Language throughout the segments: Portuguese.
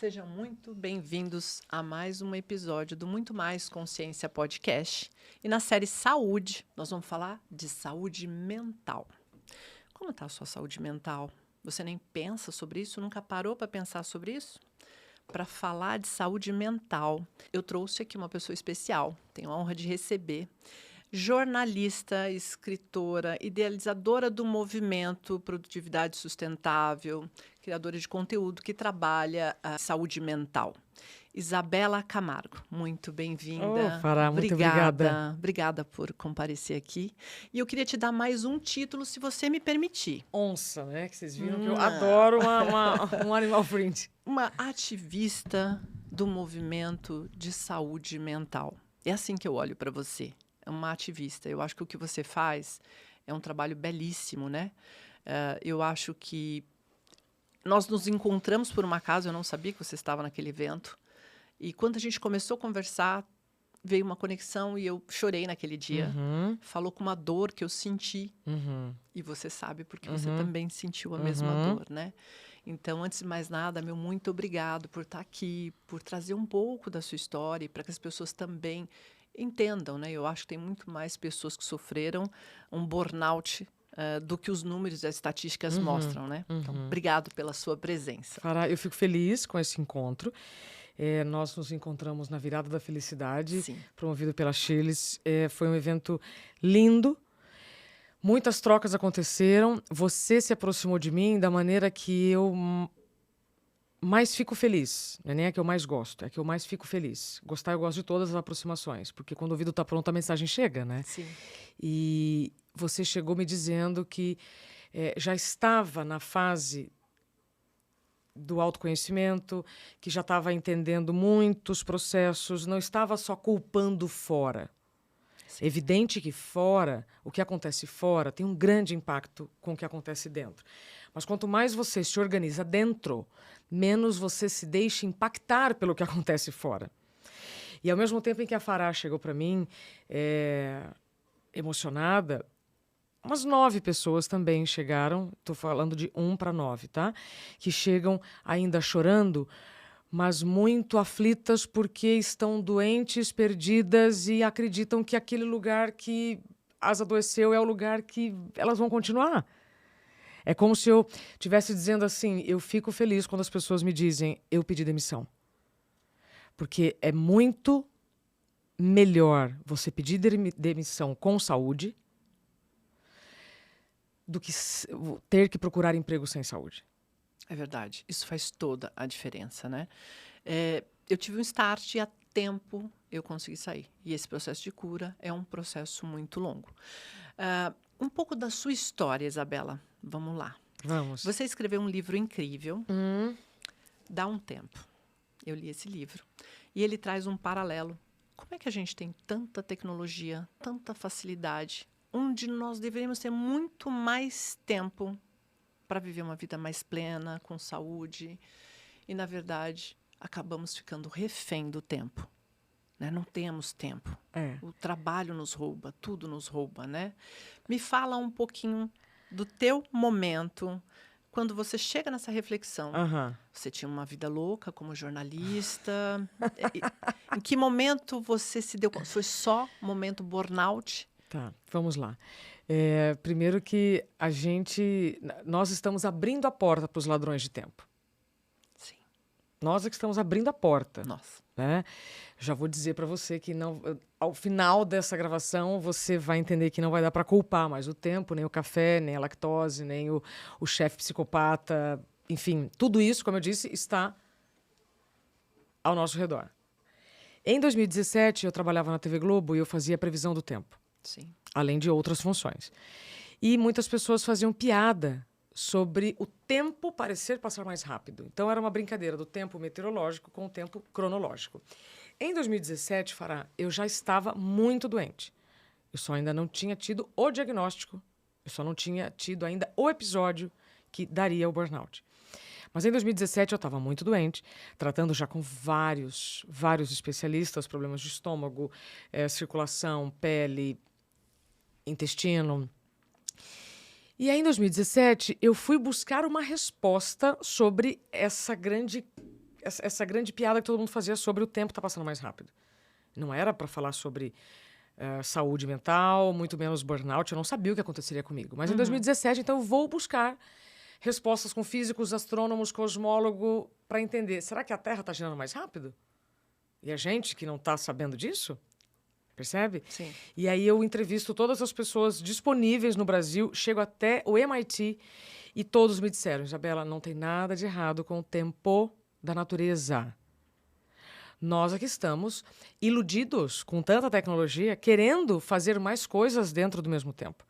Sejam muito bem-vindos a mais um episódio do Muito Mais Consciência Podcast. E na série Saúde, nós vamos falar de saúde mental. Como está a sua saúde mental? Você nem pensa sobre isso? Nunca parou para pensar sobre isso? Para falar de saúde mental, eu trouxe aqui uma pessoa especial. Tenho a honra de receber jornalista, escritora, idealizadora do movimento Produtividade Sustentável, criadora de conteúdo que trabalha a saúde mental. Isabela Camargo, muito bem-vinda. Fará, muito obrigada. Obrigada por comparecer aqui. E eu queria te dar mais um título, se você me permitir. Onça, né? Que vocês viram que eu adoro um animal print. Uma ativista do movimento de saúde mental. É assim que eu olho para você. É uma ativista. Eu acho que o que você faz é um trabalho belíssimo, né? Eu acho que nós nos encontramos por um acaso, eu não sabia que você estava naquele evento. E quando a gente começou a conversar, veio uma conexão e eu chorei naquele dia. Falou com uma dor que eu senti. E você sabe porque você também sentiu a mesma dor, né? Então, antes de mais nada, meu muito obrigado por estar aqui, por trazer um pouco da sua história, para que as pessoas também entendam, né? Eu acho que tem muito mais pessoas que sofreram um burnout do que os números e as estatísticas mostram, né? Então, obrigado pela sua presença. Fará, eu fico feliz com esse encontro. Nós nos encontramos na Virada da Felicidade, Sim. promovido pela Chiles. Foi um evento lindo. Muitas trocas aconteceram. Você se aproximou de mim da maneira que eu mais fico feliz. Não é nem a que eu mais gosto, é a que eu mais fico feliz. Gostar, eu gosto de todas as aproximações, porque quando o ouvido está pronto, a mensagem chega, né? Sim. E você chegou me dizendo que já estava na fase do autoconhecimento, que já estava entendendo muitos processos, não estava só culpando fora. Sim. Evidente que fora, o que acontece fora tem um grande impacto com o que acontece dentro. Mas quanto mais você se organiza dentro, menos você se deixa impactar pelo que acontece fora. E ao mesmo tempo em que a Fará chegou para mim, emocionada, umas 9 pessoas também chegaram, estou falando de 1 para 9, tá? Que chegam ainda chorando, mas muito aflitas porque estão doentes, perdidas e acreditam que aquele lugar que as adoeceu é o lugar que elas vão continuar. É como se eu estivesse dizendo assim, eu fico feliz quando as pessoas me dizem, eu pedi demissão. Porque é muito melhor você pedir demissão com saúde do que ter que procurar emprego sem saúde. É verdade. Isso faz toda a diferença, né? Eu tive um start e a tempo eu consegui sair. E esse processo de cura é um processo muito longo. Um pouco da sua história, Isabela. Vamos lá. Vamos. Você escreveu um livro incrível, Dá um Tempo. Eu li esse livro. E ele traz um paralelo. Como é que a gente tem tanta tecnologia, tanta facilidade, onde nós deveríamos ter muito mais tempo para viver uma vida mais plena, com saúde. E, na verdade, acabamos ficando refém do tempo. Né? Não temos tempo. O trabalho nos rouba, tudo nos rouba, né? Me fala um pouquinho do teu momento, quando você chega nessa reflexão. Você tinha uma vida louca como jornalista. Em que momento você se deu conta? Foi só momento burnout? Tá, vamos lá. Primeiro que nós estamos abrindo a porta para os ladrões de tempo. Sim. Nós é que estamos abrindo a porta. Nossa. Né? Já vou dizer para você que não, ao final dessa gravação você vai entender que não vai dar para culpar mais o tempo, nem o café, nem a lactose, nem o chefe psicopata. Enfim, tudo isso, como eu disse, está ao nosso redor. Em 2017, eu trabalhava na TV Globo e eu fazia previsão do tempo. Sim. Além de outras funções. E muitas pessoas faziam piada sobre o tempo parecer passar mais rápido. Então, era uma brincadeira do tempo meteorológico com o tempo cronológico. Em 2017, Fará, eu já estava muito doente. Eu só ainda não tinha tido o diagnóstico, eu só não tinha tido ainda o episódio que daria o burnout. Mas em 2017 eu estava muito doente, tratando já com vários especialistas, problemas de estômago, circulação, pele, intestino. E aí, em 2017, eu fui buscar uma resposta sobre essa grande essa grande piada que todo mundo fazia sobre o tempo tá passando mais rápido. Não era para falar sobre saúde mental, muito menos burnout. Eu não sabia o que aconteceria comigo. Mas em 2017, então, eu vou buscar respostas com físicos, astrônomos, cosmólogos, para entender, será que a Terra está girando mais rápido? E a gente que não está sabendo disso? Percebe? Sim. E aí eu entrevisto todas as pessoas disponíveis no Brasil, chego até o MIT e todos me disseram, Isabela, não tem nada de errado com o tempo da natureza. Nós aqui estamos iludidos com tanta tecnologia, querendo fazer mais coisas dentro do mesmo tempo.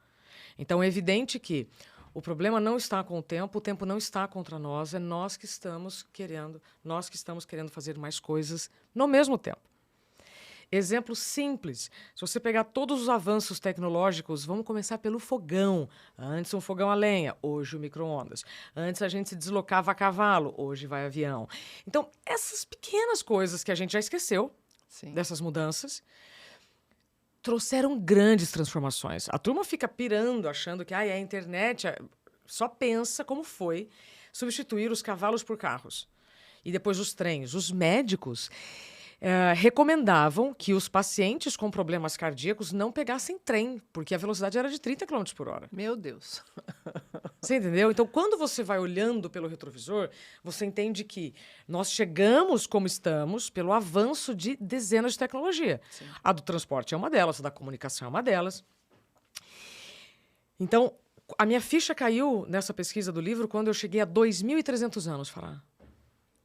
Então é evidente que o problema não está com o tempo não está contra nós, é nós que estamos querendo fazer mais coisas no mesmo tempo. Exemplo simples. Se você pegar todos os avanços tecnológicos, vamos começar pelo fogão. Antes um fogão a lenha, hoje o micro-ondas. Antes a gente se deslocava a cavalo, hoje vai avião. Então, essas pequenas coisas que a gente já esqueceu, Sim. dessas mudanças, trouxeram grandes transformações. A turma fica pirando, achando que a internet só pensa como foi substituir os cavalos por carros. E depois os trens. Os médicos recomendavam que os pacientes com problemas cardíacos não pegassem trem, porque a velocidade era de 30 km por hora. Meu Deus. Você entendeu? Então, quando você vai olhando pelo retrovisor, você entende que nós chegamos como estamos pelo avanço de dezenas de tecnologia. Sim. A do transporte é uma delas, a da comunicação é uma delas. Então, a minha ficha caiu nessa pesquisa do livro quando eu cheguei a 2.300 anos, Fará.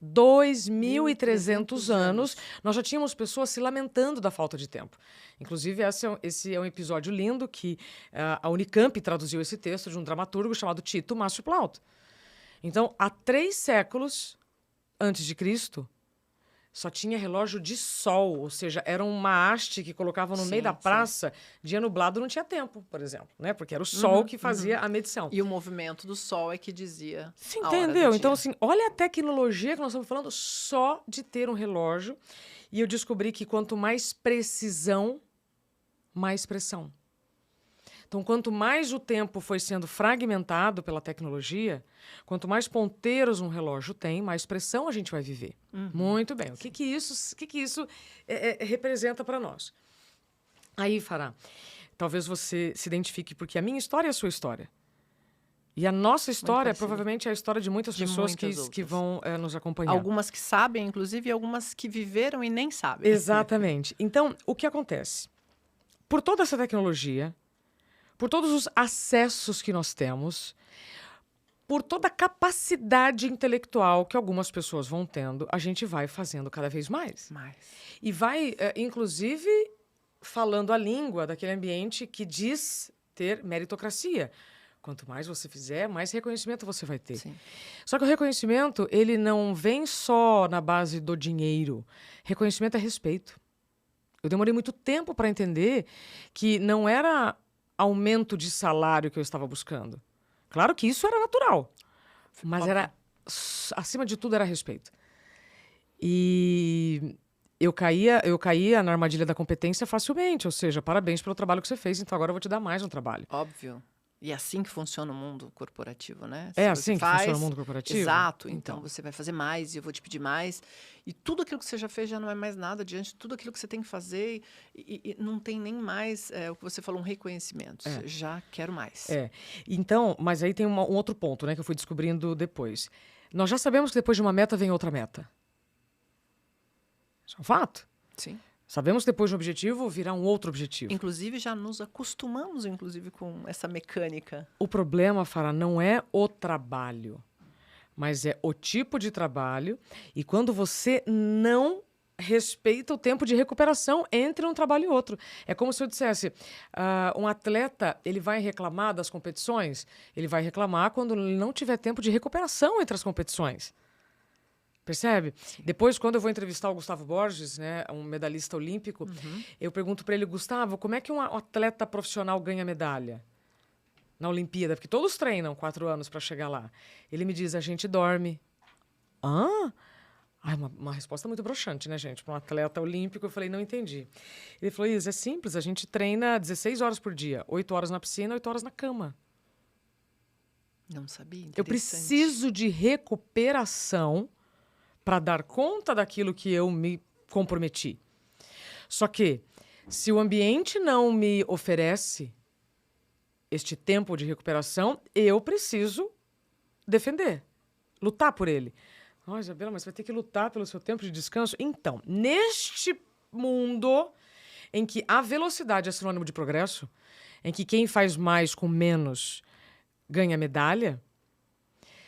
2.300 anos, nós já tínhamos pessoas se lamentando da falta de tempo. Inclusive, esse é um episódio lindo que a Unicamp traduziu esse texto de um dramaturgo chamado Tito Márcio Plauto. Então, há 3 séculos antes de Cristo, só tinha relógio de sol, ou seja, era uma haste que colocavam no meio da praça, dia nublado não tinha tempo, por exemplo, né? Porque era o sol que fazia a medição. E o movimento do sol é que dizia. Você entendeu? Então, assim, olha a tecnologia que nós estamos falando só de ter um relógio. E eu descobri que quanto mais precisão, mais pressão. Então, quanto mais o tempo foi sendo fragmentado pela tecnologia, quanto mais ponteiros um relógio tem, mais pressão a gente vai viver. Muito bem. O que isso representa para nós? Aí, Fará, talvez você se identifique, porque a minha história é a sua história. E a nossa história provavelmente é a história de muitas pessoas que vão nos acompanhar. Algumas que sabem, inclusive, e algumas que viveram e nem sabem. Exatamente. Então, o que acontece? Por toda essa tecnologia, por todos os acessos que nós temos, por toda a capacidade intelectual que algumas pessoas vão tendo, a gente vai fazendo cada vez mais. E vai, inclusive, falando a língua daquele ambiente que diz ter meritocracia. Quanto mais você fizer, mais reconhecimento você vai ter. Sim. Só que o reconhecimento, ele não vem só na base do dinheiro. Reconhecimento é respeito. Eu demorei muito tempo para entender que não era aumento de salário que eu estava buscando. Claro que isso era natural, mas era, acima de tudo, era respeito. E eu caía na armadilha da competência facilmente, ou seja, parabéns pelo trabalho que você fez, então agora eu vou te dar mais um trabalho. Óbvio. E é assim que funciona o mundo corporativo, né? É assim que funciona o mundo corporativo? Exato. Então, você vai fazer mais e eu vou te pedir mais. E tudo aquilo que você já fez já não é mais nada diante de tudo aquilo que você tem que fazer. E não tem nem mais, o que você falou, um reconhecimento. Já quero mais. Então, mas aí tem um outro ponto, né, que eu fui descobrindo depois. Nós já sabemos que depois de uma meta vem outra meta. Isso é um fato. Sim. Sabemos que depois de um objetivo virá um outro objetivo. Inclusive, já nos acostumamos, com essa mecânica. O problema, Fará, não é o trabalho, mas é o tipo de trabalho e quando você não respeita o tempo de recuperação entre um trabalho e outro. É como se eu dissesse, um atleta, ele vai reclamar das competições? Ele vai reclamar quando ele não tiver tempo de recuperação entre as competições. Percebe? Sim. Depois, quando eu vou entrevistar o Gustavo Borges, né, um medalhista olímpico, eu pergunto para ele, Gustavo, como é que um atleta profissional ganha medalha na Olimpíada? Porque todos treinam 4 anos para chegar lá. Ele me diz, a gente dorme. Hã? Uma resposta muito broxante, né, gente? Para um atleta olímpico, eu falei, não entendi. Ele falou, Isa, é simples, a gente treina 16 horas por dia, 8 horas na piscina, 8 horas na cama. Não sabia, eu preciso de recuperação para dar conta daquilo que eu me comprometi. Só que, se o ambiente não me oferece este tempo de recuperação, eu preciso defender, lutar por ele. Isabela, mas você vai ter que lutar pelo seu tempo de descanso? Então, neste mundo em que a velocidade é sinônimo de progresso, em que quem faz mais com menos ganha medalha,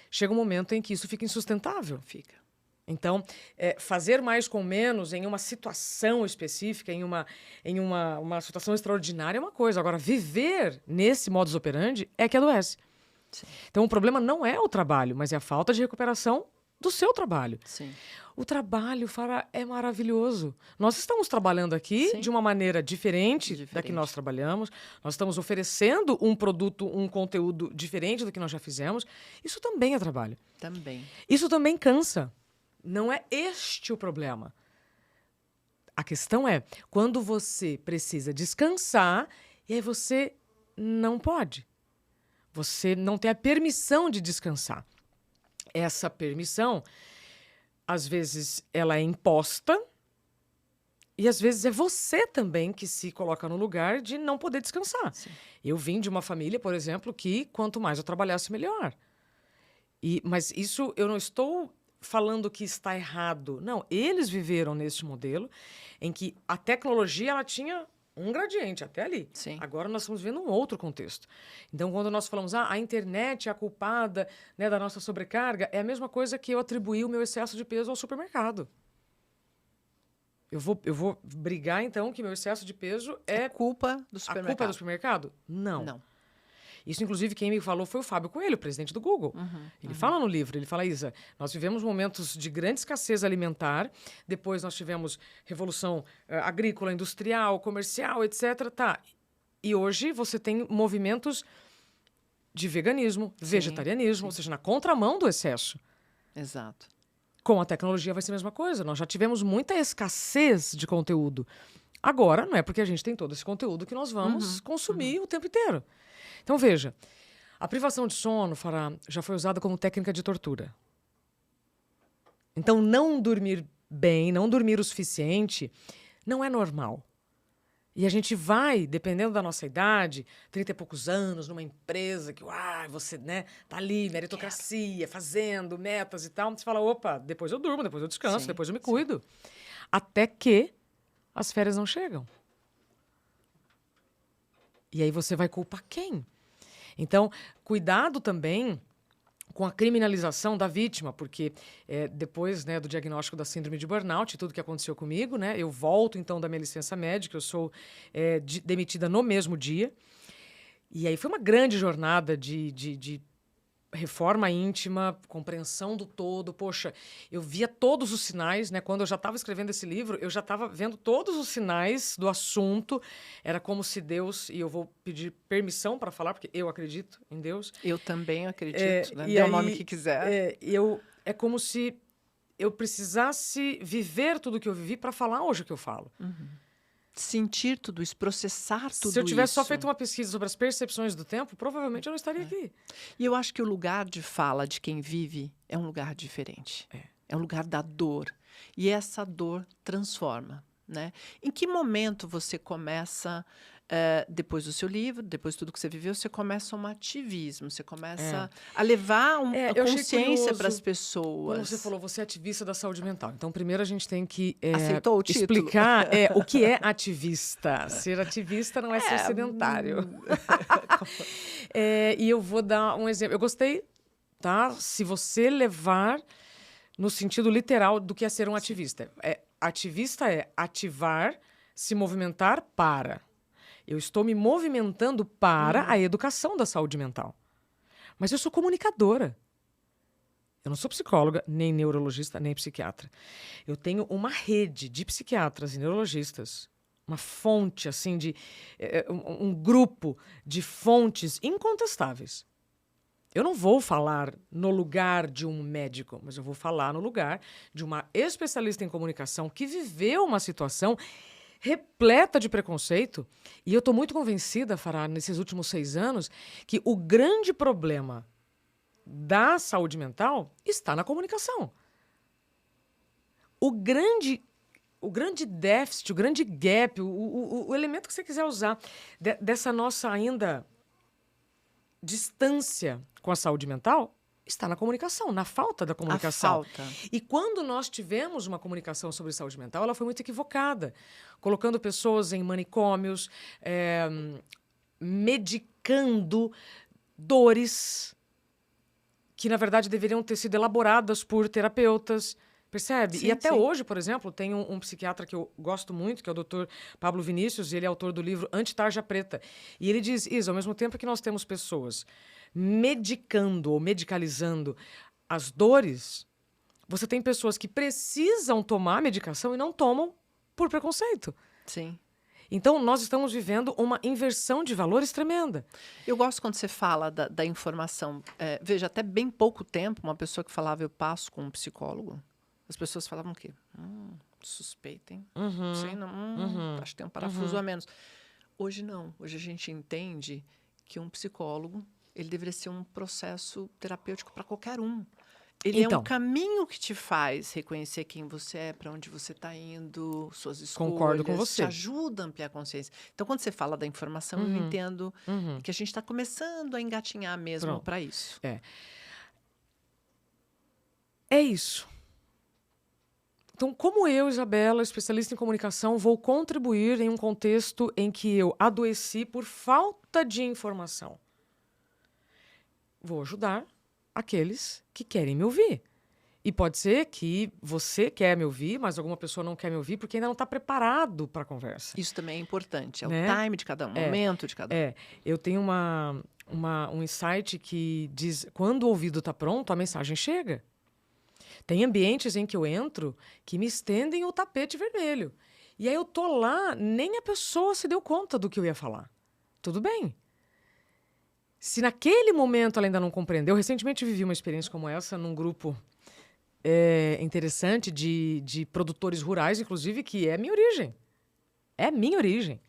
chega um momento em que isso fica insustentável. Fica. Então, fazer mais com menos em uma situação específica, em uma situação extraordinária é uma coisa. Agora, viver nesse modus operandi é que adoece. Sim. Então, o problema não é o trabalho, mas é a falta de recuperação do seu trabalho. Sim. O trabalho, Fará, é maravilhoso. Nós estamos trabalhando aqui Sim. de uma maneira diferente da que nós trabalhamos. Nós estamos oferecendo um produto, um conteúdo diferente do que nós já fizemos. Isso também é trabalho. Também. Isso também cansa. Não é este o problema. A questão é quando você precisa descansar e aí você não pode. Você não tem a permissão de descansar. Essa permissão, às vezes, ela é imposta e, às vezes, é você também que se coloca no lugar de não poder descansar. Sim. Eu vim de uma família, por exemplo, que quanto mais eu trabalhasse, melhor. Mas isso eu não estou falando que está errado. Não, eles viveram nesse modelo em que a tecnologia ela tinha um gradiente até ali. Sim. Agora nós estamos vendo um outro contexto. Então, quando nós falamos a internet é a culpada, né, da nossa sobrecarga, é a mesma coisa que eu atribuir o meu excesso de peso ao supermercado. Eu vou brigar, então, que meu excesso de peso é culpa do a supermercado. culpa do supermercado? Não. Não. Isso, inclusive, quem me falou foi o Fábio Coelho, presidente do Google. Ele fala no livro, ele fala, Isa, nós vivemos momentos de grande escassez alimentar, depois nós tivemos revolução agrícola, industrial, comercial, etc. Tá. E hoje você tem movimentos de veganismo, vegetarianismo, ou seja, na contramão do excesso. Exato. Com a tecnologia vai ser a mesma coisa. Nós já tivemos muita escassez de conteúdo. Agora, não é porque a gente tem todo esse conteúdo que nós vamos consumir o tempo inteiro. Então, veja, a privação de sono, Fará, já foi usada como técnica de tortura. Então, não dormir bem, não dormir o suficiente, não é normal. E a gente vai, dependendo da nossa idade, 30 e poucos anos, numa empresa que, você, né, tá ali, meritocracia, fazendo metas e tal, você fala, opa, depois eu durmo, depois eu descanso, depois eu me cuido. Até que as férias não chegam. E aí você vai culpar quem? Então, cuidado também com a criminalização da vítima, porque depois, né, do diagnóstico da síndrome de burnout, tudo que aconteceu comigo, né, eu volto, então, da minha licença médica, eu sou demitida no mesmo dia. E aí foi uma grande jornada de reforma íntima, compreensão do todo. Poxa, eu via todos os sinais, né? Quando eu já estava escrevendo esse livro, eu já estava vendo todos os sinais do assunto. Era como se Deus, e eu vou pedir permissão para falar, porque eu acredito em Deus. Eu também acredito, né? E Dê aí, o nome que quiser. É como se eu precisasse viver tudo que eu vivi para falar hoje o que eu falo. Sentir tudo isso, processar tudo isso. Se eu tivesse só feito uma pesquisa sobre as percepções do tempo, provavelmente eu não estaria aqui. E eu acho que o lugar de fala de quem vive é um lugar diferente. É um lugar da dor. E essa dor transforma, né? Em que momento você começa, depois do seu livro, depois de tudo que você viveu, você começa um ativismo, você começa a levar a consciência para as pessoas. Quando você falou, você é ativista da saúde mental. Então, primeiro a gente tem que aceitou o título? Explicar o que é ativista. Ser ativista não é ser sedentário. E eu vou dar um exemplo. Eu gostei, tá? Se você levar no sentido literal do que é ser um ativista. Ativista é ativar, se movimentar para. Eu estou me movimentando para a educação da saúde mental. Mas eu sou comunicadora. Eu não sou psicóloga, nem neurologista, nem psiquiatra. Eu tenho uma rede de psiquiatras e neurologistas, uma fonte, assim, um grupo de fontes incontestáveis. Eu não vou falar no lugar de um médico, mas eu vou falar no lugar de uma especialista em comunicação que viveu uma situação repleta de preconceito. E eu estou muito convencida, Fará, nesses últimos 6 anos, que o grande problema da saúde mental está na comunicação. o grande déficit, o grande gap, o elemento que você quiser usar dessa nossa ainda distância com a saúde mental está na comunicação, na falta da comunicação. A falta. E quando nós tivemos uma comunicação sobre saúde mental, ela foi muito equivocada, colocando pessoas em manicômios, medicando dores que, na verdade, deveriam ter sido elaboradas por terapeutas, percebe? Sim, E até sim. hoje, por exemplo, tem um psiquiatra que eu gosto muito, que é o Dr. Pablo Vinícius, e ele é autor do livro Anti-Tarja Preta. E ele diz, Isa, ao mesmo tempo que nós temos pessoas medicando ou medicalizando as dores, você tem pessoas que precisam tomar medicação e não tomam por preconceito. Sim. Então, nós estamos vivendo uma inversão de valores tremenda. Eu gosto quando você fala da informação. Veja, até bem pouco tempo, uma pessoa que falava eu passo com um psicólogo, as pessoas falavam o quê? Suspeita, hein? Não sei não. Acho que tem um parafuso a menos. Hoje não. Hoje a gente entende que um psicólogo, ele deveria ser um processo terapêutico para qualquer um. Ele é um Então. caminho que te faz reconhecer quem você é, para onde você está indo, suas escolhas. Concordo com você. Te ajuda a ampliar a consciência. Então, quando você fala da informação, eu entendo que a gente está começando a engatinhar mesmo para isso. É isso. Então, como eu, Isabela, especialista em comunicação, vou contribuir em um contexto em que eu adoeci por falta de informação? Vou ajudar aqueles que querem me ouvir. E pode ser que você quer me ouvir, mas alguma pessoa não quer me ouvir porque ainda não está preparado para a conversa. Isso também é importante. É Né? o time de cada um, o momento de cada um. Eu tenho um insight que diz, quando o ouvido está pronto, a mensagem chega. Tem ambientes em que eu entro que me estendem o tapete vermelho. E aí eu tô lá, nem a pessoa se deu conta do que eu ia falar. Tudo bem. Se naquele momento ela ainda não compreendeu, recentemente vivi uma experiência como essa num grupo interessante de produtores rurais, inclusive, que é minha origem. É minha origem.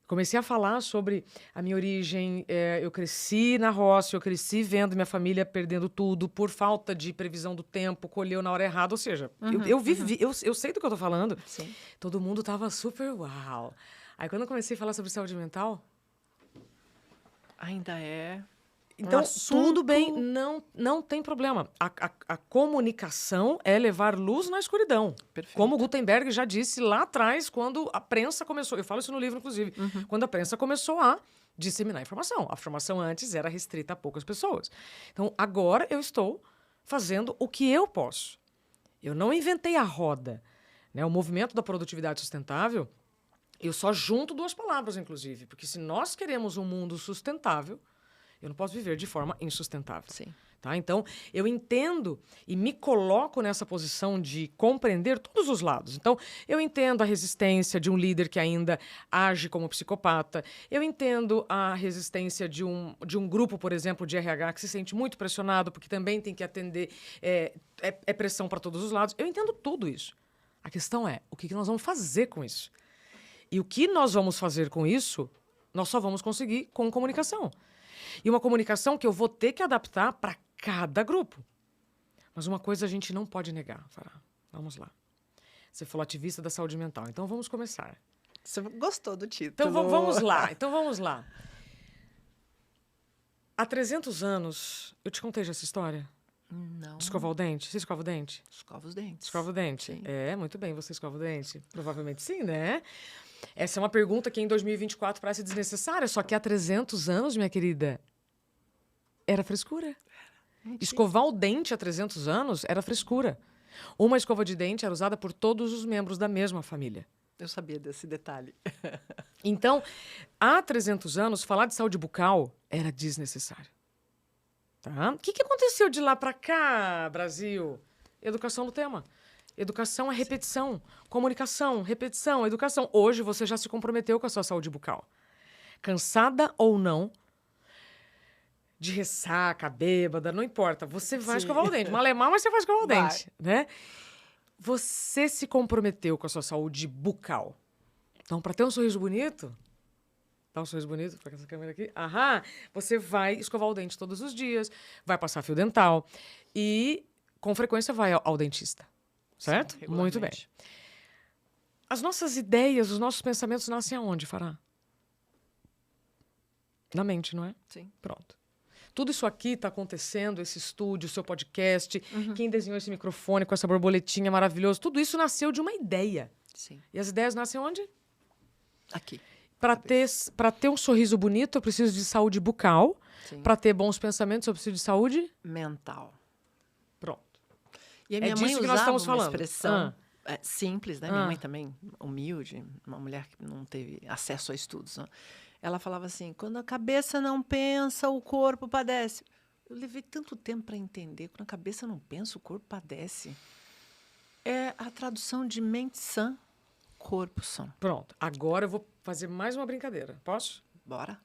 Comecei a falar sobre a minha origem, eu cresci na roça, eu cresci vendo minha família perdendo tudo por falta de previsão do tempo, colheu na hora errada, ou seja, eu vivi, eu sei do que eu tô falando. Sim. Todo mundo tava super uau. Aí quando eu comecei a falar sobre saúde mental, ainda é então, assunto... tudo bem, não tem problema. A comunicação é levar luz na escuridão. Perfeito. Como Gutenberg já disse lá atrás, quando a prensa começou... Eu falo isso no livro, inclusive. Quando a prensa começou a disseminar informação. A informação antes era restrita a poucas pessoas. Então, agora eu estou fazendo o que eu posso. Eu não inventei a roda. Né? O movimento da produtividade sustentável, eu só junto duas palavras, inclusive. Porque se nós queremos um mundo sustentável, eu não posso viver de forma insustentável. Sim. Tá? Então, eu entendo e me coloco nessa posição de compreender todos os lados. Então, eu entendo a resistência de um líder que ainda age como psicopata. Eu entendo a resistência de um grupo, por exemplo, de RH que se sente muito pressionado porque também tem que atender pressão para todos os lados. Eu entendo tudo isso. A questão é, o que nós vamos fazer com isso? E o que nós vamos fazer com isso, nós só vamos conseguir com comunicação. E uma comunicação que eu vou ter que adaptar para cada grupo. Mas uma coisa a gente não pode negar, Fará. Vamos lá. Você falou ativista da saúde mental. Então vamos começar. Você gostou do título. Então vamos lá. Há 300 anos, eu te contei já essa história? Não. De escovar o dente? Você escova o dente? Escova os dentes. Escova o dente? Sim. Muito bem. Você escova o dente? Provavelmente sim, né? Essa é uma pergunta que em 2024 parece desnecessária, só que há 300 anos, minha querida, era frescura. Escovar o dente há 300 anos era frescura. Uma escova de dente era usada por todos os membros da mesma família. Eu sabia desse detalhe. Então, há 300 anos, falar de saúde bucal era desnecessário. Tá? O que aconteceu de lá para cá, Brasil? Educação no tema. Educação é repetição. Comunicação, repetição, educação. Hoje você já se comprometeu com a sua saúde bucal. Cansada ou não, de ressaca, bêbada, não importa. Você vai escovar o dente. Malemar, mas você vai escovar o dente. Né? Você se comprometeu com a sua saúde bucal. Então, para ter um sorriso bonito... Dá um sorriso bonito para essa câmera aqui. Aham! Você vai escovar o dente todos os dias, vai passar fio dental e, com frequência, vai ao dentista. certo? Sim, Muito bem. regularmente. As nossas ideias, os nossos pensamentos nascem aonde, Fará? Na mente, não é? Sim. Pronto. Tudo isso aqui está acontecendo, esse estúdio, o seu podcast, quem desenhou esse microfone com essa borboletinha maravilhosa, tudo isso nasceu de uma ideia. Sim. E as ideias nascem onde? Aqui. Para ter um sorriso bonito, eu preciso de saúde bucal. Sim. Para ter bons pensamentos, eu preciso de saúde Mental. pronto. E a É minha mãe disso que nós usava estamos uma falando. expressão simples, né? Minha Ah. mãe também, humilde, uma mulher que não teve acesso a estudos. Né? Ela falava assim, quando a cabeça não pensa, o corpo padece. Eu levei tanto tempo para entender, quando a cabeça não pensa, o corpo padece. É a tradução de mente sã, corpo sã. Pronto. Agora eu vou fazer mais uma brincadeira. Posso? Bora?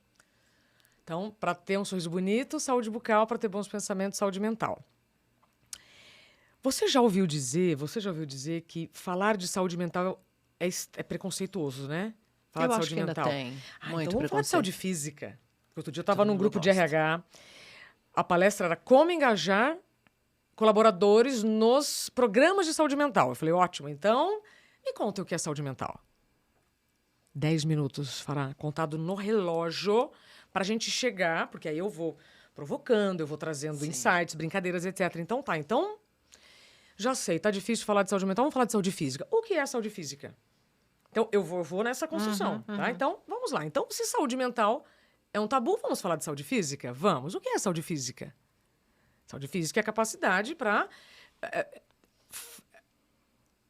Então, para ter um sorriso bonito, saúde bucal, para ter bons pensamentos, saúde mental. Você já ouviu dizer que falar de saúde mental é preconceituoso, né? Falar Eu de acho saúde que ainda mental. tem Então muito vamos falar de saúde preconceito. física. Outro dia eu estava Todo num mundo grupo de gosta. RH. A palestra era como engajar colaboradores nos programas de saúde mental. Eu falei, ótimo, então me conta o que é saúde mental. 10 minutos, Fará, contado no relógio, para a gente chegar, porque aí eu vou provocando, eu vou trazendo Sim. insights, brincadeiras, etc. Então tá, então já sei, tá difícil falar de saúde mental, vamos falar de saúde física. O que é saúde física? Então eu vou nessa construção, tá? Então vamos lá. Então se saúde mental é um tabu, vamos falar de saúde física? Vamos. O que é saúde física? Saúde física é a capacidade para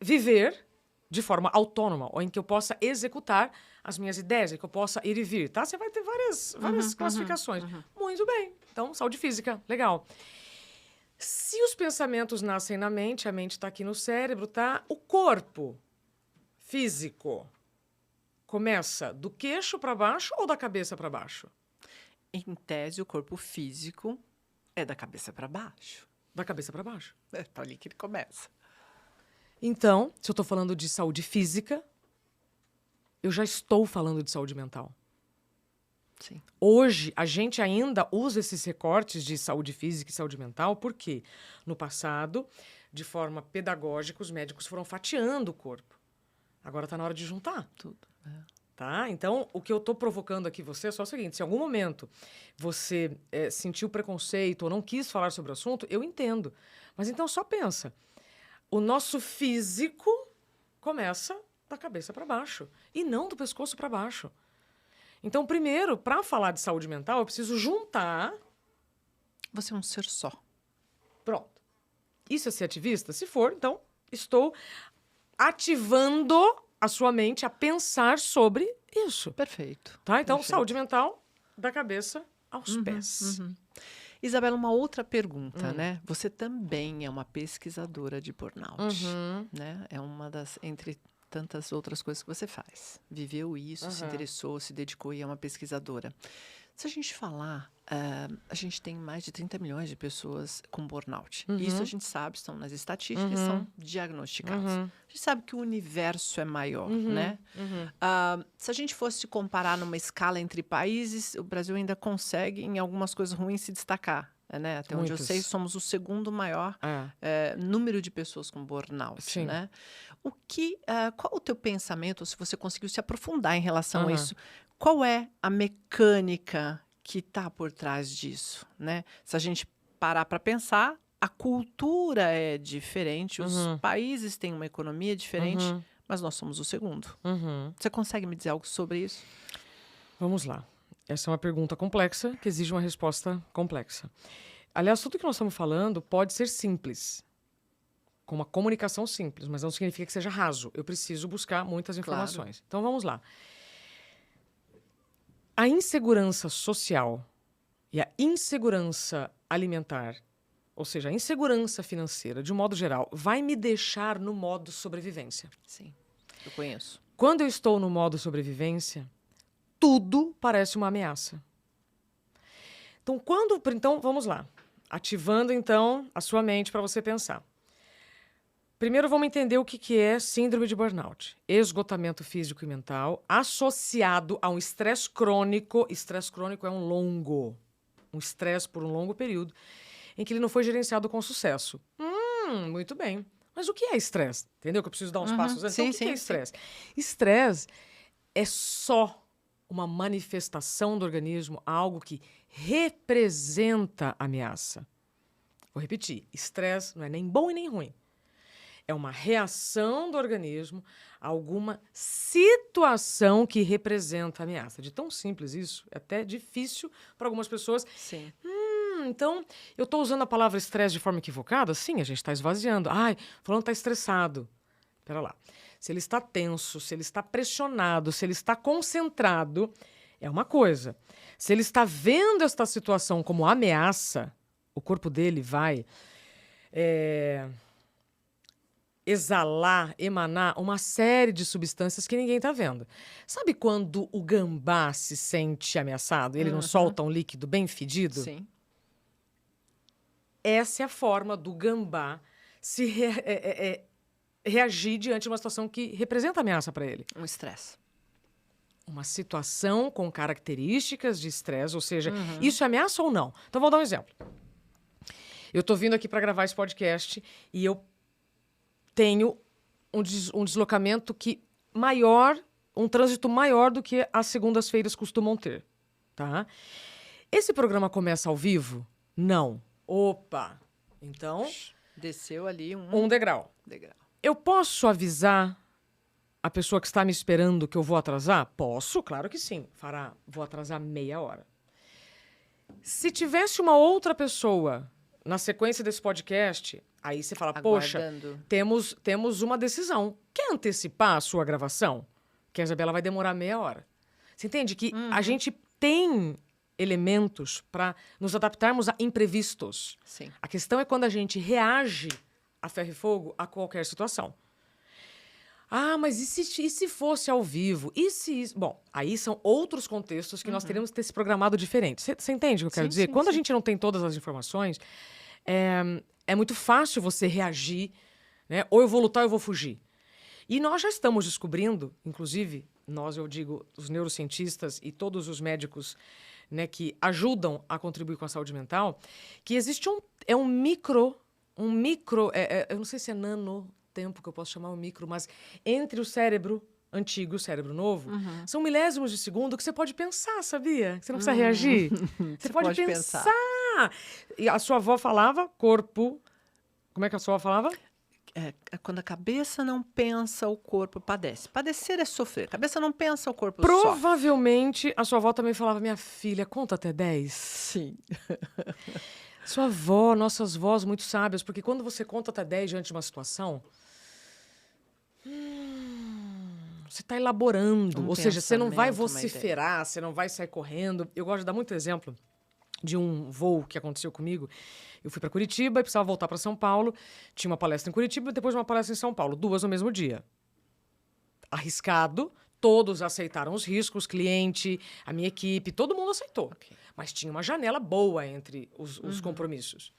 viver de forma autônoma, ou em que eu possa executar as minhas ideias, em que eu possa ir e vir, tá? Você vai ter várias classificações. Muito bem. Então, saúde física, legal. Se os pensamentos nascem na mente, a mente está aqui no cérebro, tá? O corpo físico começa do queixo para baixo ou da cabeça para baixo? Em tese, o corpo físico é da cabeça para baixo. Da cabeça para baixo. É tá ali que ele começa. Então, se eu estou falando de saúde física, eu já estou falando de saúde mental. Sim. Hoje, a gente ainda usa esses recortes de saúde física e saúde mental porque, no passado, de forma pedagógica, os médicos foram fatiando o corpo. Agora está na hora de juntar. Tudo. Tá? Então, o que eu estou provocando aqui você é só o seguinte, se em algum momento você sentiu preconceito ou não quis falar sobre o assunto, eu entendo. Mas então só pensa, o nosso físico começa da cabeça para baixo e não do pescoço para baixo. Então, primeiro, para falar de saúde mental, eu preciso juntar... Você é um ser só. Pronto. Isso é ser ativista? Se for, então, estou ativando a sua mente a pensar sobre isso. Perfeito. Tá? Então, Perfeito. saúde mental da cabeça aos pés. Isabela, uma outra pergunta, né? Você também é uma pesquisadora de burnout, né? É uma das, entre tantas outras coisas que você faz. Viveu isso, se interessou, se dedicou e é uma pesquisadora. Se a gente falar, a gente tem mais de 30 milhões de pessoas com burnout. Isso a gente sabe, estão nas estatísticas, são diagnosticados. A gente sabe que o universo é maior, né? Se a gente fosse comparar numa escala entre países, o Brasil ainda consegue, em algumas coisas ruins, se destacar. Né? Até onde eu sei, somos o segundo maior número de pessoas com burnout. Sim. Né? Qual o teu pensamento, se você conseguiu se aprofundar em relação a isso? Qual é a mecânica que está por trás disso? Né? Se a gente parar para pensar, a cultura é diferente, os países têm uma economia diferente, mas nós somos o segundo. Você consegue me dizer algo sobre isso? Vamos lá. Essa é uma pergunta complexa que exige uma resposta complexa. Aliás, tudo que nós estamos falando pode ser simples, com uma comunicação simples, mas não significa que seja raso. Eu preciso buscar muitas informações. Claro. Então, vamos lá. A insegurança social e a insegurança alimentar, ou seja, a insegurança financeira, de um modo geral, vai me deixar no modo sobrevivência. Sim, eu conheço. Quando eu estou no modo sobrevivência, tudo parece uma ameaça. Então, vamos lá. Ativando, então, a sua mente para você pensar. Primeiro, vamos entender o que é síndrome de burnout. Esgotamento físico e mental associado a um estresse crônico. Estresse crônico é um estresse por um longo período, em que ele não foi gerenciado com sucesso. Muito bem. Mas o que é estresse? Entendeu? Que eu preciso dar uns passos antes. Sim, Então, o que é sim, estresse? Estresse é só uma manifestação do organismo, algo que representa ameaça. Vou repetir. Estresse não é nem bom e nem ruim. É uma reação do organismo a alguma situação que representa ameaça. De tão simples isso, é até difícil para algumas pessoas. Sim. Então, eu estou usando a palavra estresse de forma equivocada? Sim, a gente está esvaziando. Ai, fulano está estressado. Espera lá. Se ele está tenso, se ele está pressionado, se ele está concentrado, é uma coisa. Se ele está vendo esta situação como ameaça, o corpo dele vai exalar, emanar uma série de substâncias que ninguém está vendo. Sabe quando o gambá se sente ameaçado? Ele não solta um líquido bem fedido? Sim. Essa é a forma do gambá se reagir diante de uma situação que representa ameaça para ele. Um estresse. Uma situação com características de estresse, ou seja, isso é ameaça ou não? Então, vou dar um exemplo. Eu estou vindo aqui para gravar esse podcast e eu tenho um deslocamento um trânsito maior do que as segundas-feiras costumam ter, tá? Esse programa começa ao vivo? Não. Opa! Então, Desceu ali um degrau. Eu posso avisar a pessoa que está me esperando que eu vou atrasar? Posso, claro que sim. Vou atrasar meia hora. Se tivesse uma outra pessoa na sequência desse podcast, aí você fala, Aguardando. poxa, temos uma decisão. Quer antecipar a sua gravação? Que a Isabela vai demorar meia hora. Você entende que a gente tem elementos para nos adaptarmos a imprevistos. Sim. A questão é quando a gente reage a ferro e fogo a qualquer situação. Ah, mas e se fosse ao vivo? E se... Bom, aí são outros contextos que nós teríamos que ter se programado diferente. Você entende o que eu quero dizer? Sim, Quando a sim. gente não tem todas as informações, é muito fácil você reagir, né? Ou eu vou lutar ou eu vou fugir. E nós já estamos descobrindo, inclusive, eu digo, os neurocientistas e todos os médicos, né, que ajudam a contribuir com a saúde mental, que existe um micro, eu não sei se é nanotempo que eu posso chamar um micro, mas entre o cérebro antigo e o cérebro novo, são milésimos de segundo que você pode pensar, sabia? Você não precisa reagir. Você pode pensar. E a sua avó falava, corpo... Como é que a sua avó falava? Quando a cabeça não pensa, o corpo padece. Padecer é sofrer. A cabeça não pensa, o corpo sofre. Provavelmente a sua avó também falava, minha filha, conta até 10. Sim. Sua avó, nossas vós muito sábias, porque quando você conta até 10 diante de uma situação, você está elaborando. Ou seja, você não vai vociferar, você não vai sair correndo. Eu gosto de dar muito exemplo de um voo que aconteceu comigo. Eu fui para Curitiba e precisava voltar para São Paulo. Tinha uma palestra em Curitiba e depois uma palestra em São Paulo. 2 no mesmo dia. Arriscado. Todos aceitaram os riscos. Cliente, a minha equipe, todo mundo aceitou. Okay. Mas tinha uma janela boa entre os compromissos.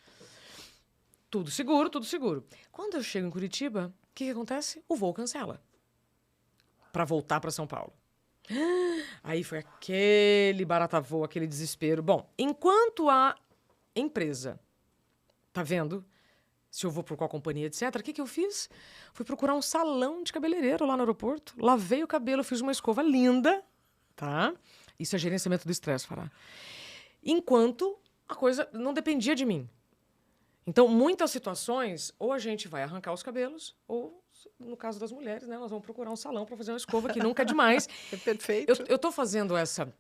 Tudo seguro, tudo seguro. Quando eu chego em Curitiba, o que acontece? O voo cancela. Para voltar para São Paulo. Aí foi aquele barata-voo, aquele desespero. Bom, enquanto a empresa... Tá vendo? Se eu vou por qual companhia, etc. O que eu fiz? Fui procurar um salão de cabeleireiro lá no aeroporto. Lavei o cabelo, fiz uma escova linda. Tá? Isso é gerenciamento do estresse, Fará. Enquanto a coisa não dependia de mim. Então, muitas situações, ou a gente vai arrancar os cabelos, ou, no caso das mulheres, né, nós vamos procurar um salão para fazer uma escova, que nunca é demais. É perfeito. Eu tô fazendo essa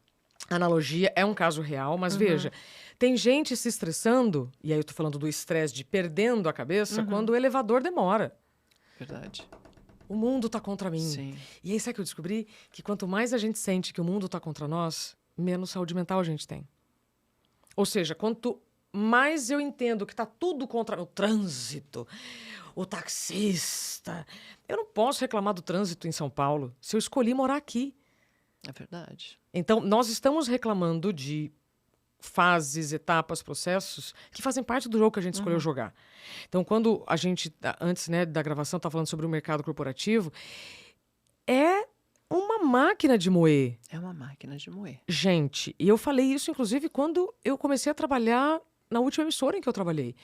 analogia, é um caso real, mas veja, tem gente se estressando, e aí eu tô falando do estresse de perdendo a cabeça, quando o elevador demora. Verdade. O mundo tá contra mim. Sim. E aí, sabe que eu descobri? Que quanto mais a gente sente que o mundo tá contra nós, menos saúde mental a gente tem. Ou seja, quanto mais eu entendo que tá tudo contra o trânsito, o taxista... Eu não posso reclamar do trânsito em São Paulo se eu escolhi morar aqui. É verdade. Então, nós estamos reclamando de fases, etapas, processos que fazem parte do jogo que a gente escolheu jogar. Então, quando a gente, antes, né, da gravação, está falando sobre o mercado corporativo, é uma máquina de moer. É uma máquina de moer. Gente, e eu falei isso, inclusive, quando eu comecei a trabalhar na última emissora em que eu trabalhei.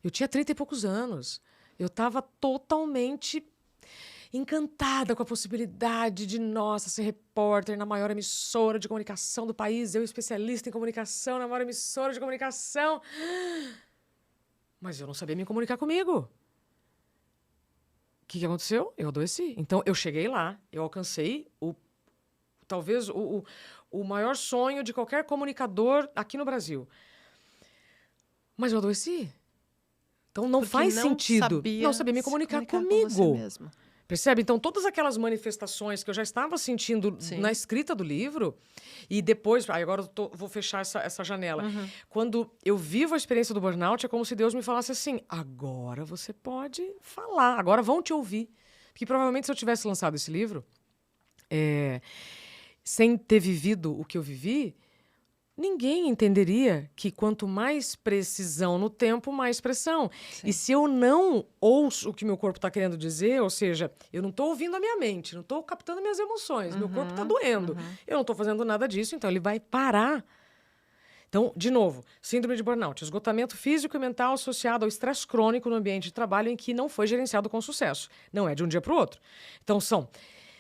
Eu tinha 30 e poucos anos. Eu estava totalmente encantada com a possibilidade de, nossa, ser repórter na maior emissora de comunicação do país, eu especialista em comunicação na maior emissora de comunicação. Mas eu não sabia me comunicar comigo. O que aconteceu? Eu adoeci. Então, eu cheguei lá, eu alcancei talvez o maior sonho de qualquer comunicador aqui no Brasil. Mas eu adoeci. Então, não faz sentido. Não sabia me comunicar comigo. Com você mesmo. Percebe? Então, todas aquelas manifestações que eu já estava sentindo na escrita do livro, e depois, agora eu vou fechar essa janela. Quando eu vivo a experiência do burnout, é como se Deus me falasse assim, agora você pode falar, agora vão te ouvir. Porque provavelmente se eu tivesse lançado esse livro, sem ter vivido o que eu vivi, ninguém entenderia que quanto mais precisão no tempo, mais pressão. Sim. E se eu não ouço o que meu corpo está querendo dizer, ou seja, eu não estou ouvindo a minha mente, não estou captando minhas emoções, meu corpo está doendo, eu não estou fazendo nada disso, então ele vai parar. Então, de novo, síndrome de burnout, esgotamento físico e mental associado ao estresse crônico no ambiente de trabalho em que não foi gerenciado com sucesso. Não é de um dia para o outro. Então, são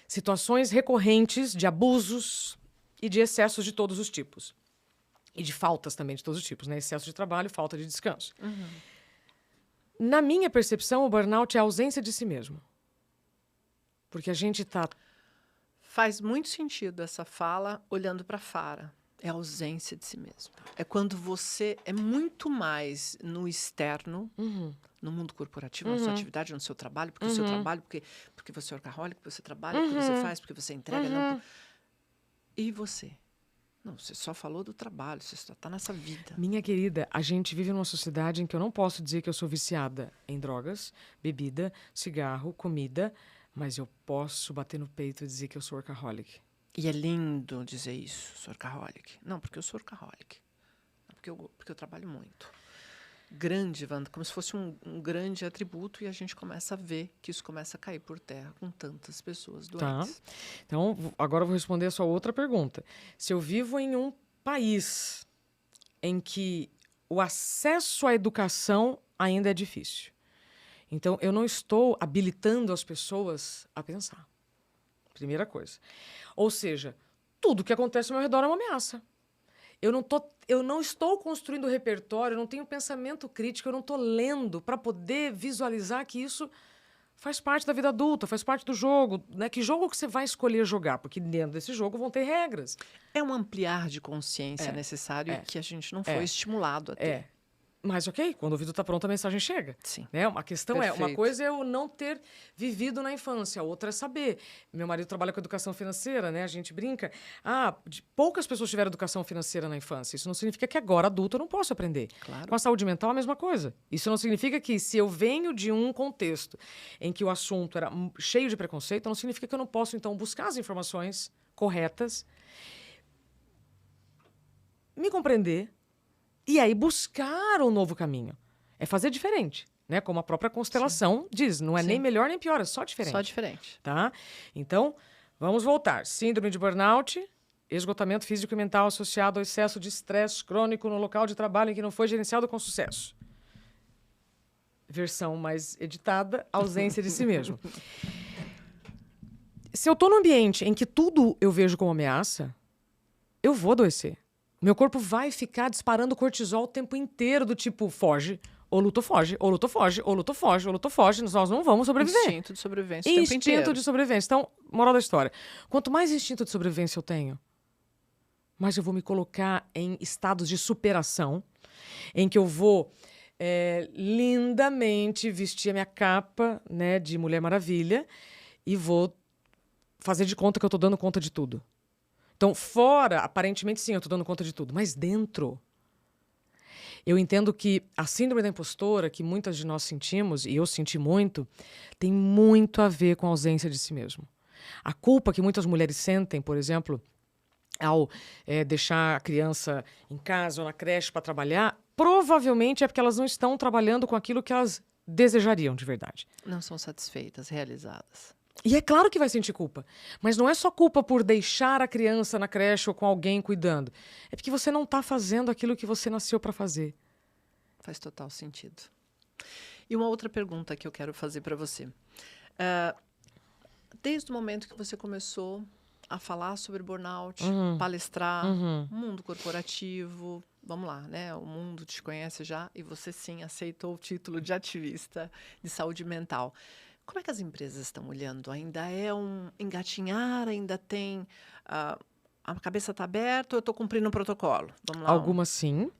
situações recorrentes de abusos e de excessos de todos os tipos. E de faltas também de todos os tipos, né? Excesso de trabalho, falta de descanso. Na minha percepção, o burnout é a ausência de si mesmo. Porque a gente está... Faz muito sentido essa fala olhando para fora. É a ausência de si mesmo. É quando você é muito mais no externo, no mundo corporativo, na sua atividade, no seu trabalho, porque o seu trabalho, porque você é workaholic, porque você trabalha, porque você faz, porque você entrega. Não, e você? Não, você só falou do trabalho, você só está nessa vida. Minha querida, a gente vive numa sociedade em que eu não posso dizer que eu sou viciada em drogas, bebida, cigarro, comida, mas eu posso bater no peito e dizer que eu sou workaholic. E é lindo dizer isso, sou workaholic. Não, porque eu sou workaholic. Não, porque eu trabalho muito. Grande, Wanda, como se fosse um grande atributo, e a gente começa a ver que isso começa a cair por terra com tantas pessoas doentes. Tá. Então, agora eu vou responder a sua outra pergunta. Se eu vivo em um país em que o acesso à educação ainda é difícil, então eu não estou habilitando as pessoas a pensar. Primeira coisa. Ou seja, tudo que acontece ao meu redor é uma ameaça. Eu não estou construindo repertório, eu não tenho pensamento crítico, eu não estou lendo para poder visualizar que isso faz parte da vida adulta, faz parte do jogo. Né? Que jogo que você vai escolher jogar? Porque dentro desse jogo vão ter regras. É um ampliar de consciência necessário e que a gente não foi estimulado a ter. Mas ok, quando o ouvido está pronto, a mensagem chega. Sim. Né? A questão uma coisa é eu não ter vivido na infância, a outra é saber. Meu marido trabalha com educação financeira, né? A gente brinca. Poucas pessoas tiveram educação financeira na infância. Isso não significa que agora, adulto, eu não posso aprender. Claro. Com a saúde mental, a mesma coisa. Isso não significa que se eu venho de um contexto em que o assunto era cheio de preconceito, não significa que eu não posso, então, buscar as informações corretas, me compreender, e aí buscar um novo caminho. É fazer diferente, né? Como a própria constelação diz. Não é nem melhor nem pior, é só diferente. Só diferente. Tá? Então, vamos voltar. Síndrome de burnout, esgotamento físico e mental associado ao excesso de estresse crônico no local de trabalho em que não foi gerenciado com sucesso. Versão mais editada, ausência de si mesmo. Se eu estou num ambiente em que tudo eu vejo como ameaça, eu vou adoecer. Meu corpo vai ficar disparando cortisol o tempo inteiro, do tipo, foge, ou luta, foge, ou luta, foge, ou luta, foge, ou luta, foge. Nós não vamos sobreviver. Instinto de sobrevivência o tempo inteiro. Instinto de sobrevivência. Então, moral da história. Quanto mais instinto de sobrevivência eu tenho, mais eu vou me colocar em estados de superação, em que eu vou lindamente vestir a minha capa, né, de Mulher Maravilha e vou fazer de conta que eu estou dando conta de tudo. Então, fora, aparentemente, sim, eu estou dando conta de tudo. Mas dentro, eu entendo que a síndrome da impostora, que muitas de nós sentimos, e eu senti muito, tem muito a ver com a ausência de si mesmo. A culpa que muitas mulheres sentem, por exemplo, ao deixar a criança em casa ou na creche para trabalhar, provavelmente é porque elas não estão trabalhando com aquilo que elas desejariam de verdade. Não são satisfeitas, realizadas. E é claro que vai sentir culpa. Mas não é só culpa por deixar a criança na creche ou com alguém cuidando. É porque você não está fazendo aquilo que você nasceu para fazer. Faz total sentido. E uma outra pergunta que eu quero fazer para você. Ah, desde o momento que você começou a falar sobre burnout, palestrar, mundo corporativo, vamos lá, né? O mundo te conhece já e você sim aceitou o título de ativista de saúde mental. Como é que as empresas estão olhando? Ainda é um engatinhar? Ainda tem... a cabeça está aberta ou eu estou cumprindo um protocolo? Vamos lá. Algumas sim.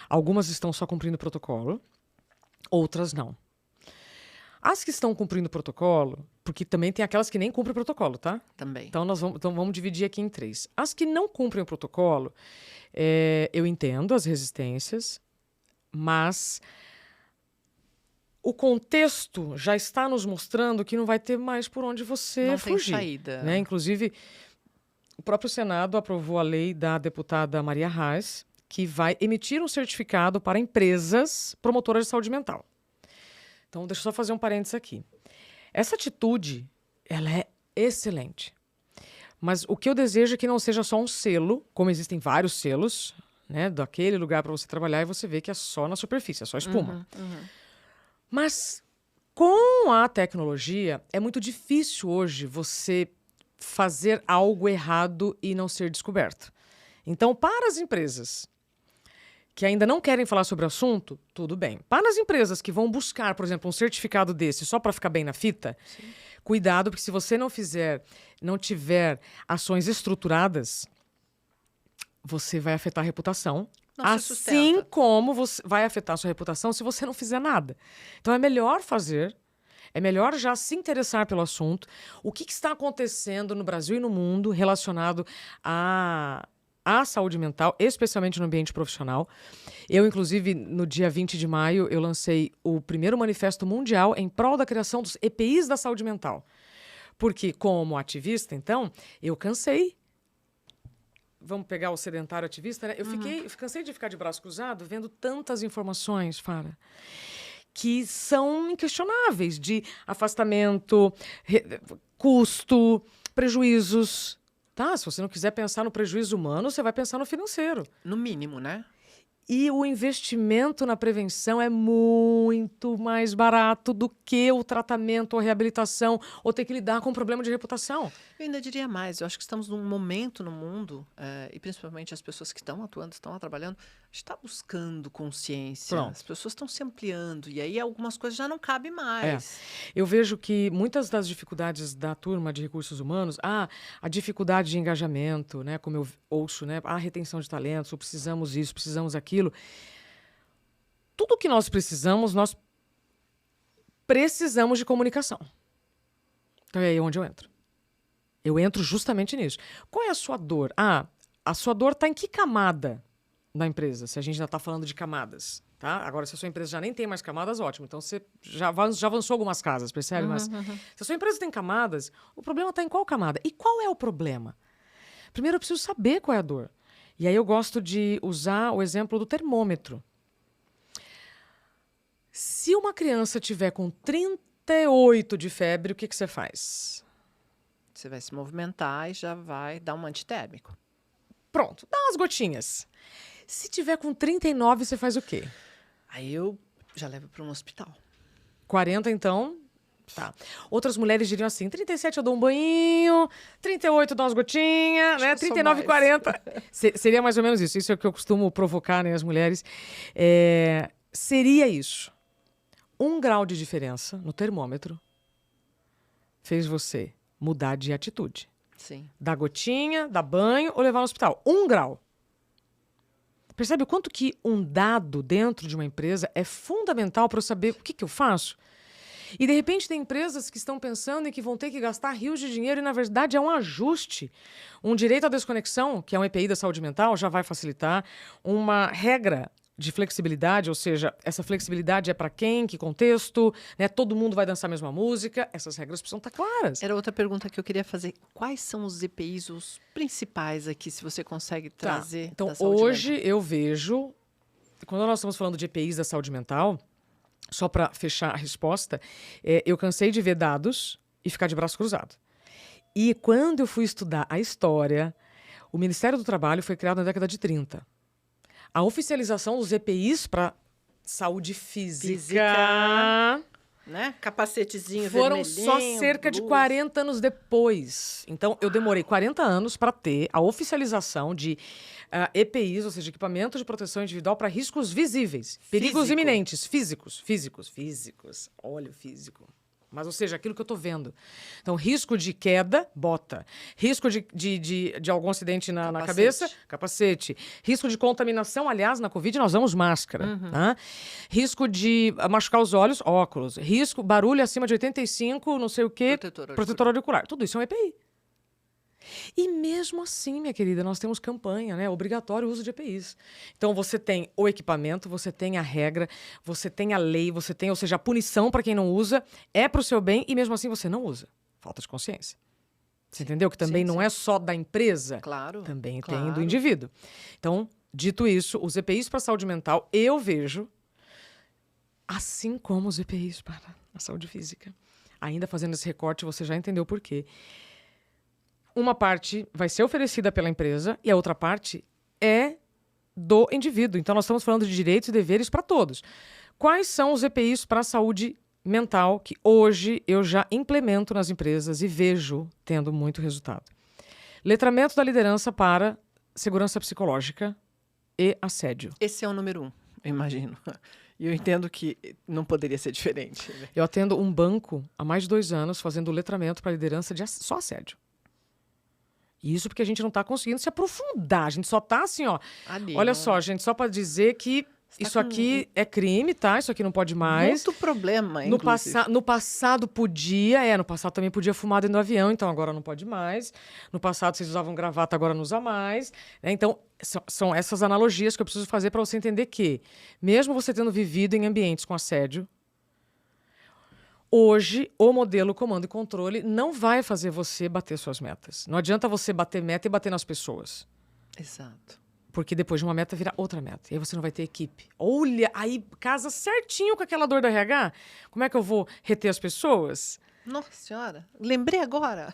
Algumas estão só cumprindo o protocolo. Outras não. As que estão cumprindo o protocolo, porque também tem aquelas que nem cumprem o protocolo, tá? Também. Então, vamos dividir aqui em 3. As que não cumprem o protocolo, eu entendo as resistências, mas o contexto já está nos mostrando que não vai ter mais por onde você não fugir. Tem saída. Né? Inclusive, o próprio Senado aprovou a lei da deputada Maria Reis, que vai emitir um certificado para empresas promotoras de saúde mental. Então, deixa eu só fazer um parênteses aqui. Essa atitude, ela é excelente. Mas o que eu desejo é que não seja só um selo, como existem vários selos, né, daquele lugar para você trabalhar e você vê que é só na superfície, é só espuma. Mas com a tecnologia, é muito difícil hoje você fazer algo errado e não ser descoberto. Então, para as empresas que ainda não querem falar sobre o assunto, tudo bem. Para as empresas que vão buscar, por exemplo, um certificado desse só para ficar bem na fita, cuidado, porque se você não tiver ações estruturadas, você vai afetar a reputação. Assim como você vai afetar a sua reputação se você não fizer nada. Então é melhor fazer, é melhor já se interessar pelo assunto. O que está acontecendo no Brasil e no mundo relacionado à saúde mental, especialmente no ambiente profissional. Eu, inclusive, no dia 20 de maio, eu lancei o primeiro manifesto mundial em prol da criação dos EPIs da saúde mental. Porque, como ativista, então, eu cansei. Vamos pegar o sedentário ativista, né? Eu cansei de ficar de braço cruzado vendo tantas informações, Fara, que são inquestionáveis, de afastamento, custo, prejuízos. Tá, se você não quiser pensar no prejuízo humano, você vai pensar no financeiro. No mínimo, né? E o investimento na prevenção é muito mais barato do que o tratamento ou reabilitação ou ter que lidar com um problema de reputação. Eu ainda diria mais. Eu acho que estamos num momento no mundo, e principalmente as pessoas que estão atuando, estão trabalhando, está buscando consciência. Pronto. As pessoas estão se ampliando e aí algumas coisas já não cabem mais. Eu vejo que muitas das dificuldades da turma de recursos humanos, a dificuldade de engajamento, né, como eu ouço, né, a retenção de talentos, precisamos isso, precisamos aquilo. Tudo que nós precisamos de comunicação. Então é aí onde eu entro. Eu entro justamente nisso. Qual é a sua dor? A sua dor está em que camada da empresa? Se a gente já está falando de camadas, tá? Agora, se a sua empresa já nem tem mais camadas, ótimo. Então, você já avançou algumas casas, percebe? Mas se a sua empresa tem camadas, o problema está em qual camada? E qual é o problema? Primeiro, eu preciso saber qual é a dor. E aí eu gosto de usar o exemplo do termômetro. Se uma criança tiver com 38 de febre, o que você faz? Você vai se movimentar e já vai dar um antitérmico. Pronto, dá umas gotinhas. Se tiver com 39, você faz o quê? Aí eu já levo para um hospital. 40, então... Tá. Outras mulheres diriam assim, 37 eu dou um banho, 38 eu dou umas gotinhas, né? 39 e 40. Seria mais ou menos isso. Isso é o que eu costumo provocar, né, as mulheres. Seria isso. 1 grau de diferença no termômetro fez você mudar de atitude. Sim. Dar gotinha, dar banho ou levar no hospital. 1 grau. Percebe o quanto que um dado dentro de uma empresa é fundamental para eu saber o que eu faço? E, de repente, tem empresas que estão pensando em que vão ter que gastar rios de dinheiro e, na verdade, é um ajuste. Um direito à desconexão, que é um EPI da saúde mental, já vai facilitar. Uma regra de flexibilidade, ou seja, essa flexibilidade é para quem, que contexto, né? Todo mundo vai dançar a mesma música. Essas regras precisam estar claras. Era outra pergunta que eu queria fazer. Quais são os EPIs, os principais aqui, se você consegue trazer? Então, da saúde hoje mental? eu vejo, quando nós estamos falando de EPIs da saúde mental, só para fechar a resposta, eu cansei de ver dados e ficar de braço cruzado. E quando eu fui estudar a história, o Ministério do Trabalho foi criado na década de 30. A oficialização dos EPIs para saúde física. Física. Né? Capacetezinho Foram vermelhinho. só cerca de 40 anos depois. Então, eu demorei 40 anos para ter a oficialização de EPIs, ou seja, equipamentos de proteção individual para riscos visíveis. Perigos Físico. iminentes, físicos. Olha o físico. Mas, ou seja, aquilo que eu estou vendo. Então, risco de queda, bota. Risco de algum acidente na cabeça, capacete. Risco de contaminação, aliás, na Covid nós usamos máscara. Tá? Risco de machucar os olhos, óculos. Risco, barulho acima de 85, não sei o quê, protetor auricular. Tudo isso é um EPI. E mesmo assim, minha querida, nós temos campanha, né? Obrigatório o uso de EPIs. Então, você tem o equipamento, você tem a regra, você tem a lei, você tem, ou seja, a punição para quem não usa, é para o seu bem e mesmo assim você não usa. Falta de consciência. Você entendeu? Que também não é só da empresa, também tem do indivíduo. Então, dito isso, os EPIs para a saúde mental, eu vejo, assim como os EPIs para a saúde física. Ainda fazendo esse recorte, você já entendeu por quê. Uma parte vai ser oferecida pela empresa e a outra parte é do indivíduo. Então, nós estamos falando de direitos e deveres para todos. Quais são os EPIs para a saúde mental que hoje eu já implemento nas empresas e vejo tendo muito resultado? Letramento da liderança para segurança psicológica e assédio. Esse é o número 1, eu imagino. E eu entendo que não poderia ser diferente. Né? Eu atendo um banco há mais de 2 anos fazendo letramento para liderança de só assédio. E isso porque a gente não está conseguindo se aprofundar. A gente só está assim, ó. Ali, olha só, gente, só para dizer que isso aqui é crime, tá? Isso aqui não pode mais. Muito problema, no passado podia, no passado também podia fumar dentro do avião, então agora não pode mais. No passado vocês usavam gravata, agora não usa mais. Né? Então, são essas analogias que eu preciso fazer para você entender que, mesmo você tendo vivido em ambientes com assédio, hoje, o modelo comando e controle não vai fazer você bater suas metas. Não adianta você bater meta e bater nas pessoas. Exato. Porque depois de uma meta vira outra meta. E aí você não vai ter equipe. Olha, aí casa certinho com aquela dor da RH. Como é que eu vou reter as pessoas? Nossa senhora, lembrei agora.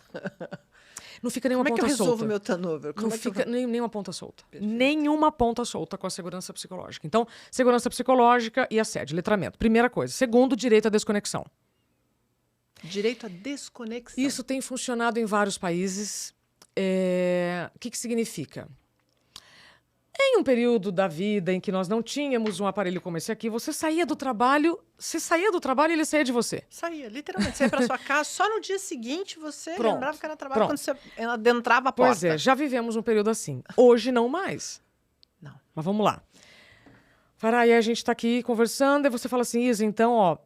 Não fica nenhuma ponta solta. Como é que eu resolvo meu turnover? Não fica nenhuma ponta solta. Perfeito. Nenhuma ponta solta com a segurança psicológica. Então, segurança psicológica e assédio, letramento. Primeira coisa. Segundo, direito à desconexão. Direito à desconexão. Isso tem funcionado em vários países. O que significa? Em um período da vida em que nós não tínhamos um aparelho como esse aqui, você saía do trabalho e ele saía de você. Saía, literalmente. Você ia para sua casa, só no dia seguinte você lembrava que era trabalho quando você adentrava a porta. Pois é, já vivemos um período assim. Hoje não mais. Não. Mas vamos lá. Aí a gente está aqui conversando e você fala assim, Isa, então, ó,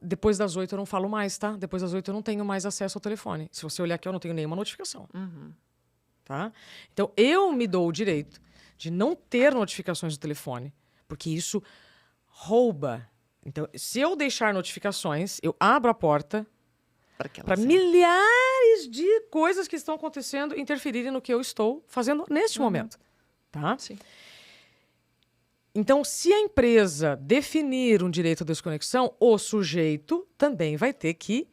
depois das 8 eu não falo mais, tá? Depois das 8 eu não tenho mais acesso ao telefone. Se você olhar aqui, eu não tenho nenhuma notificação. Tá? Então, eu me dou o direito de não ter notificações do telefone, porque isso rouba. Então, se eu deixar notificações, eu abro a porta para milhares de coisas que estão acontecendo interferirem no que eu estou fazendo neste momento. Tá? Sim. Então, se a empresa definir um direito à desconexão, o sujeito também vai ter que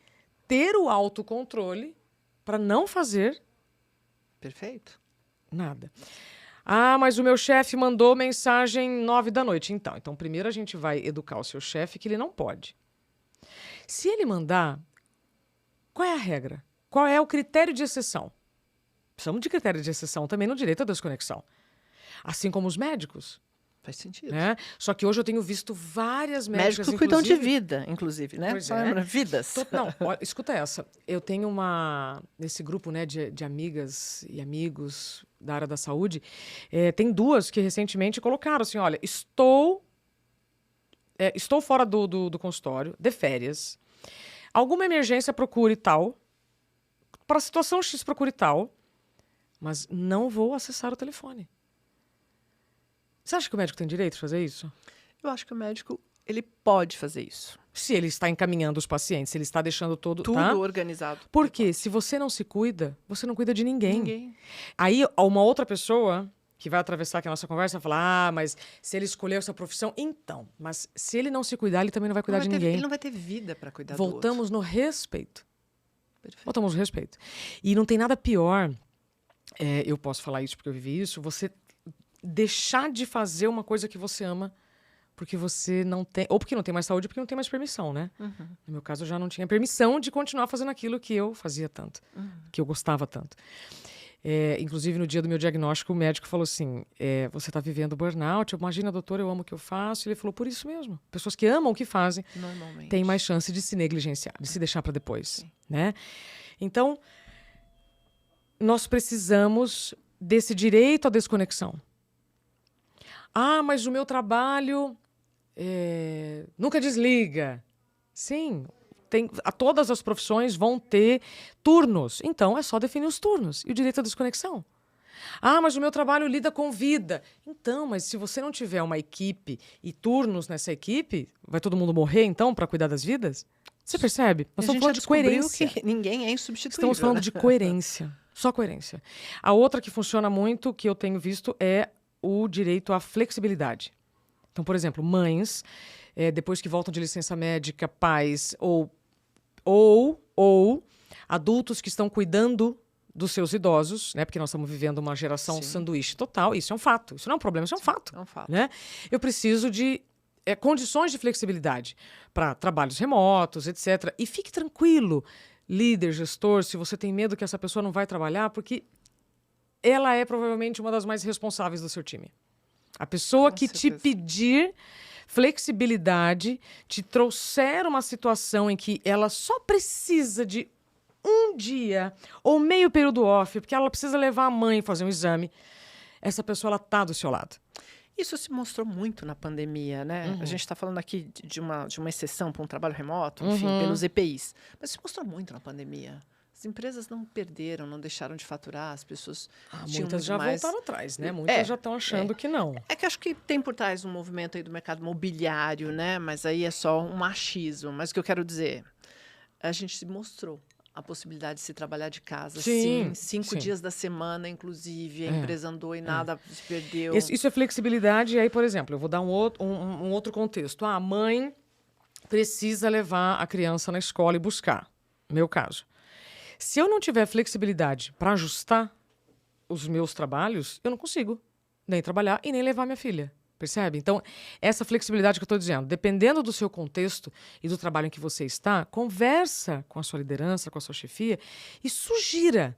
ter o autocontrole para não fazer Perfeito. nada. Ah, mas o meu chefe mandou mensagem 9 da noite. Então, primeiro a gente vai educar o seu chefe que ele não pode. Se ele mandar, qual é a regra? Qual é o critério de exceção? Precisamos de critério de exceção também no direito à desconexão. Assim como os médicos. Faz sentido. Né? Só que hoje eu tenho visto várias médicas, médicos cuidam de vida, inclusive, né? Pois Vidas. Não, olha, escuta essa. Eu tenho nesse grupo, né, de amigas e amigos da área da saúde, tem 2 que recentemente colocaram assim, olha, estou fora do consultório, de férias. Alguma emergência, procure tal. Para a situação X, procure tal. Mas não vou acessar o telefone. Você acha que o médico tem direito de fazer isso? Eu acho que o médico, ele pode fazer isso. Se ele está encaminhando os pacientes, se ele está deixando tudo organizado. Porque se você não se cuida, você não cuida de ninguém. Aí, uma outra pessoa que vai atravessar aqui a nossa conversa vai falar, mas se ele escolheu essa profissão, então. Mas se ele não se cuidar, ele também não vai cuidar de ninguém. Ele não vai ter vida para cuidar do outro. Voltamos no respeito. Perfeito. Voltamos no respeito. E não tem nada pior, eu posso falar isso porque eu vivi isso, você deixar de fazer uma coisa que você ama porque você não tem... Ou porque não tem mais saúde, ou porque não tem mais permissão, né? Uhum. No meu caso, eu já não tinha permissão de continuar fazendo aquilo que eu fazia tanto, que eu gostava tanto. Inclusive, no dia do meu diagnóstico, o médico falou assim, você está vivendo burnout, imagina, doutor, eu amo o que eu faço. Ele falou, por isso mesmo. Pessoas que amam o que fazem têm mais chance de se negligenciar, de se deixar para depois, né? Então, nós precisamos desse direito à desconexão. Ah, mas o meu trabalho nunca desliga. Sim, todas as profissões vão ter turnos. Então, é só definir os turnos e o direito à desconexão. Ah, mas o meu trabalho lida com vida. Então, mas se você não tiver uma equipe e turnos nessa equipe, vai todo mundo morrer, então, para cuidar das vidas? Você percebe? Nós estamos falando de coerência. Que ninguém é insubstituível. Estamos falando de coerência. Só coerência. A outra que funciona muito, que eu tenho visto, é o direito à flexibilidade. Então, por exemplo, mães, depois que voltam de licença médica, pais ou adultos que estão cuidando dos seus idosos, né? Porque nós estamos vivendo uma geração sanduíche total. Isso é um fato. Isso não é um problema, isso é um fato. É um fato. Né? Eu preciso de condições de flexibilidade para trabalhos remotos, etc. E fique tranquilo, líder, gestor, se você tem medo que essa pessoa não vai trabalhar, porque ela é provavelmente uma das mais responsáveis do seu time. A pessoa que te pedir flexibilidade, te trouxer uma situação em que ela só precisa de um dia ou meio período off, porque ela precisa levar a mãe fazer um exame, essa pessoa está do seu lado. Isso se mostrou muito na pandemia, né? A gente está falando aqui de uma exceção para um trabalho remoto, enfim, pelos EPIs. Mas se mostrou muito na pandemia. As empresas não perderam, não deixaram de faturar, as pessoas tinham muitas já mais... voltaram atrás, né? Muitas já estão achando que não. É que acho que tem por trás um movimento aí do mercado imobiliário, né? Mas aí é só um machismo. Mas o que eu quero dizer, a gente se mostrou a possibilidade de se trabalhar de casa. Sim, 5 dias da semana, inclusive, a empresa andou e nada se perdeu. Isso é flexibilidade. E aí, por exemplo, eu vou dar um outro contexto. A mãe precisa levar a criança na escola e buscar. Meu caso. Se eu não tiver flexibilidade para ajustar os meus trabalhos, eu não consigo nem trabalhar e nem levar minha filha. Percebe? Então, essa flexibilidade que eu estou dizendo, dependendo do seu contexto e do trabalho em que você está, conversa com a sua liderança, com a sua chefia e sugira.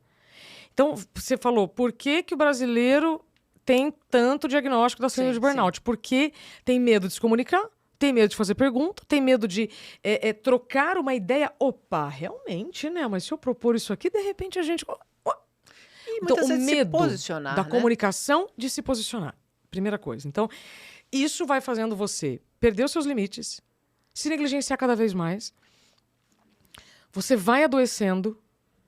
Então, você falou, por que o brasileiro tem tanto diagnóstico da síndrome de burnout? Porque tem medo de se comunicar, tem medo de fazer pergunta, tem medo de trocar uma ideia. Opa, realmente, né? Mas se eu propor isso aqui, de repente a gente... Então, o medo da comunicação de se posicionar. Primeira coisa. Então, isso vai fazendo você perder os seus limites, se negligenciar cada vez mais. Você vai adoecendo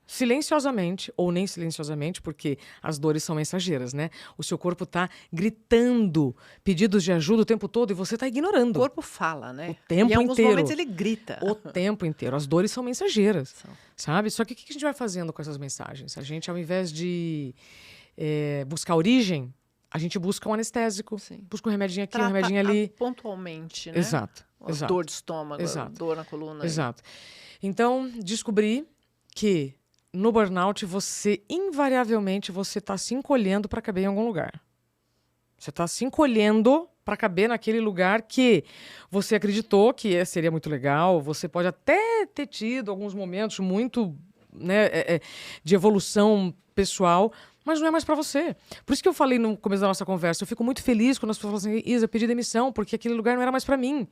silenciosamente, ou nem silenciosamente, porque as dores são mensageiras, né? O seu corpo está gritando pedidos de ajuda o tempo todo e você está ignorando. O corpo fala, né? O tempo inteiro. Em alguns momentos ele grita. O tempo inteiro. As dores são mensageiras, sabe? Só que o que a gente vai fazendo com essas mensagens? A gente, ao invés de buscar origem, a gente busca um anestésico, busca um remedinho aqui, um remedinho ali. Pontualmente, né? Exato. Dor de estômago, dor na coluna. Exato. Então, descobri que no burnout, invariavelmente, você está se encolhendo para caber em algum lugar. Você está se encolhendo para caber naquele lugar que você acreditou que seria muito legal. Você pode até ter tido alguns momentos muito, né, de evolução pessoal, mas não é mais para você. Por isso que eu falei no começo da nossa conversa, eu fico muito feliz quando as pessoas falam assim, Isa, eu pedi demissão, porque aquele lugar não era mais para mim.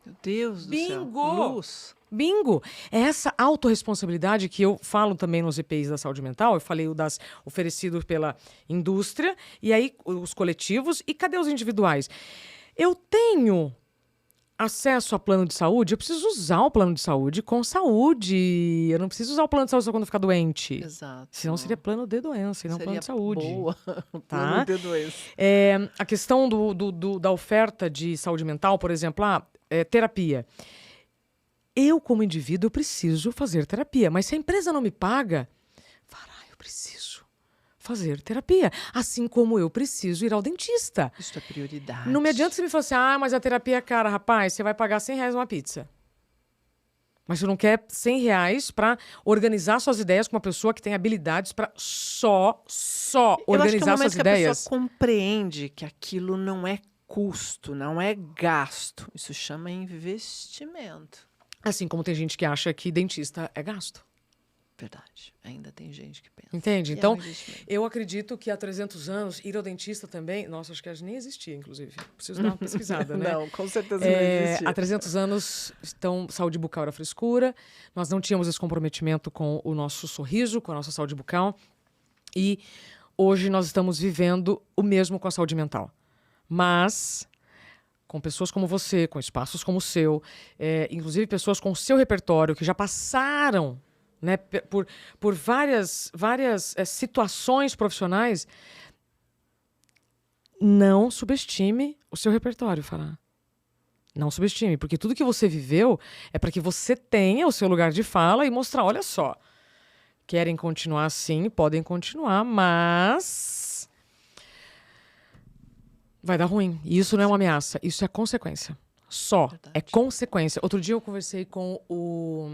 Meu Deus do céu. Luz. Bingo! É essa autorresponsabilidade que eu falo também nos EPIs da saúde mental. Eu falei o das oferecidos pela indústria, e aí os coletivos, e cadê os individuais? Eu tenho acesso a plano de saúde, eu preciso usar o plano de saúde com saúde. Eu não preciso usar o plano de saúde só quando ficar doente. Exato. Senão seria plano de doença e não plano de saúde. Boa. Tá? Plano de doença. A questão da oferta de saúde mental, por exemplo, terapia. Eu, como indivíduo, eu preciso fazer terapia. Mas se a empresa não me paga, eu preciso fazer terapia. Assim como eu preciso ir ao dentista. Isso é prioridade. Não me adianta você me falar assim, mas a terapia é cara, rapaz, você vai pagar R$100 uma pizza. Mas você não quer R$100 para organizar suas ideias com uma pessoa que tem habilidades para só organizar suas ideias. Eu acho que é o momento que a pessoa compreende que aquilo não é custo, não é gasto. Isso chama investimento. Assim como tem gente que acha que dentista é gasto. Verdade. Ainda tem gente que pensa. Entende? E é Então, um investimento. eu acredito que há 300 anos, ir ao dentista também... Nossa, acho que nem existia, inclusive. Preciso dar uma pesquisada, né? Não, com certeza não existia. Há 300 anos, então, saúde bucal era frescura. Nós não tínhamos esse comprometimento com o nosso sorriso, com a nossa saúde bucal. E hoje nós estamos vivendo o mesmo com a saúde mental. Mas... com pessoas como você, com espaços como o seu, inclusive pessoas com o seu repertório, que já passaram, né, por várias situações profissionais, não subestime o seu repertório, Fará. Não subestime, porque tudo que você viveu é para que você tenha o seu lugar de fala e mostrar, olha só, querem continuar assim, podem continuar, mas... vai dar ruim. E isso não é uma ameaça, isso é consequência. Só. Verdade. É consequência. Outro dia eu conversei com o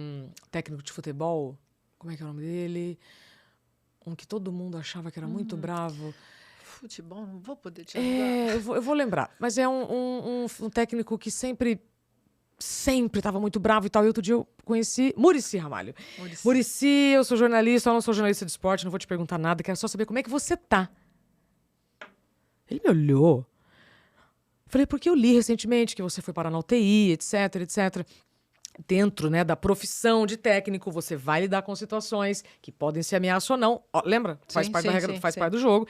técnico de futebol, como é que é o nome dele? Um que todo mundo achava que era muito bravo. Futebol, não vou poder te ajudar. Eu vou lembrar. Mas é um técnico que sempre estava muito bravo e tal. E outro dia eu conheci Muricy Ramalho. Muricy, eu sou jornalista, eu não sou jornalista de esporte, não vou te perguntar nada, quero só saber como é que você tá. Ele me olhou. Falei, porque eu li recentemente que você foi parar na UTI, etc, etc. Dentro, né, da profissão de técnico, você vai lidar com situações que podem ser ameaça ou não. Ó, lembra? Faz parte da regra, faz parte do jogo.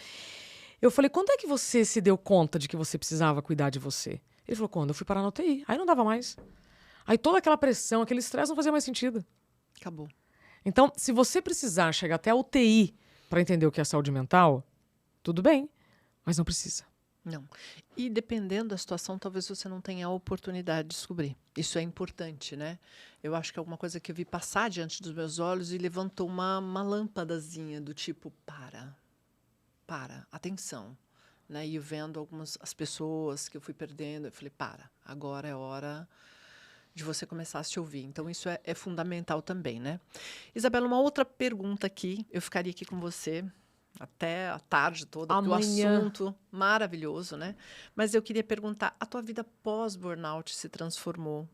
Eu falei, quando é que você se deu conta de que você precisava cuidar de você? Ele falou, quando eu fui parar na UTI. Aí não dava mais. Aí toda aquela pressão, aquele estresse não fazia mais sentido. Acabou. Então, se você precisar chegar até a UTI para entender o que é saúde mental, tudo bem, mas não precisa. Não. E dependendo da situação, talvez você não tenha a oportunidade de descobrir. Isso é importante, né? Eu acho que é alguma coisa que eu vi passar diante dos meus olhos e levantou uma lâmpadazinha do tipo, para, atenção. Né? E eu vendo as pessoas que eu fui perdendo, eu falei, agora é hora de você começar a se ouvir. Então, isso é fundamental também, né? Isabela, uma outra pergunta aqui, eu ficaria aqui com você até a tarde toda, porque o assunto maravilhoso, né? Mas eu queria perguntar, a tua vida pós-burnout se transformou?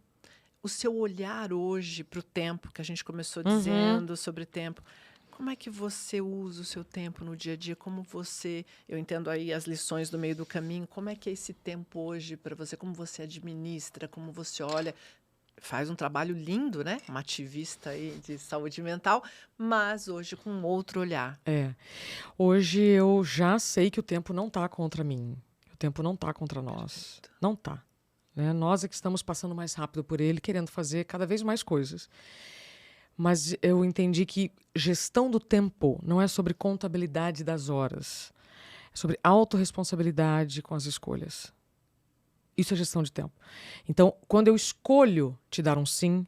O seu olhar hoje para o tempo, que a gente começou dizendo sobre tempo, como é que você usa o seu tempo no dia a dia? Como você, eu entendo aí as lições do meio do caminho, como é que é esse tempo hoje para você? Como você administra, como você olha? Faz um trabalho lindo, né? Uma ativista aí de saúde mental, mas hoje com outro olhar. Hoje eu já sei que o tempo não está contra mim. O tempo não está contra nós. Perfeito. Não está. Né? Nós é que estamos passando mais rápido por ele, querendo fazer cada vez mais coisas. Mas eu entendi que gestão do tempo não é sobre contabilidade das horas. É sobre autorresponsabilidade com as escolhas. Isso é gestão de tempo. Então, quando eu escolho te dar um sim,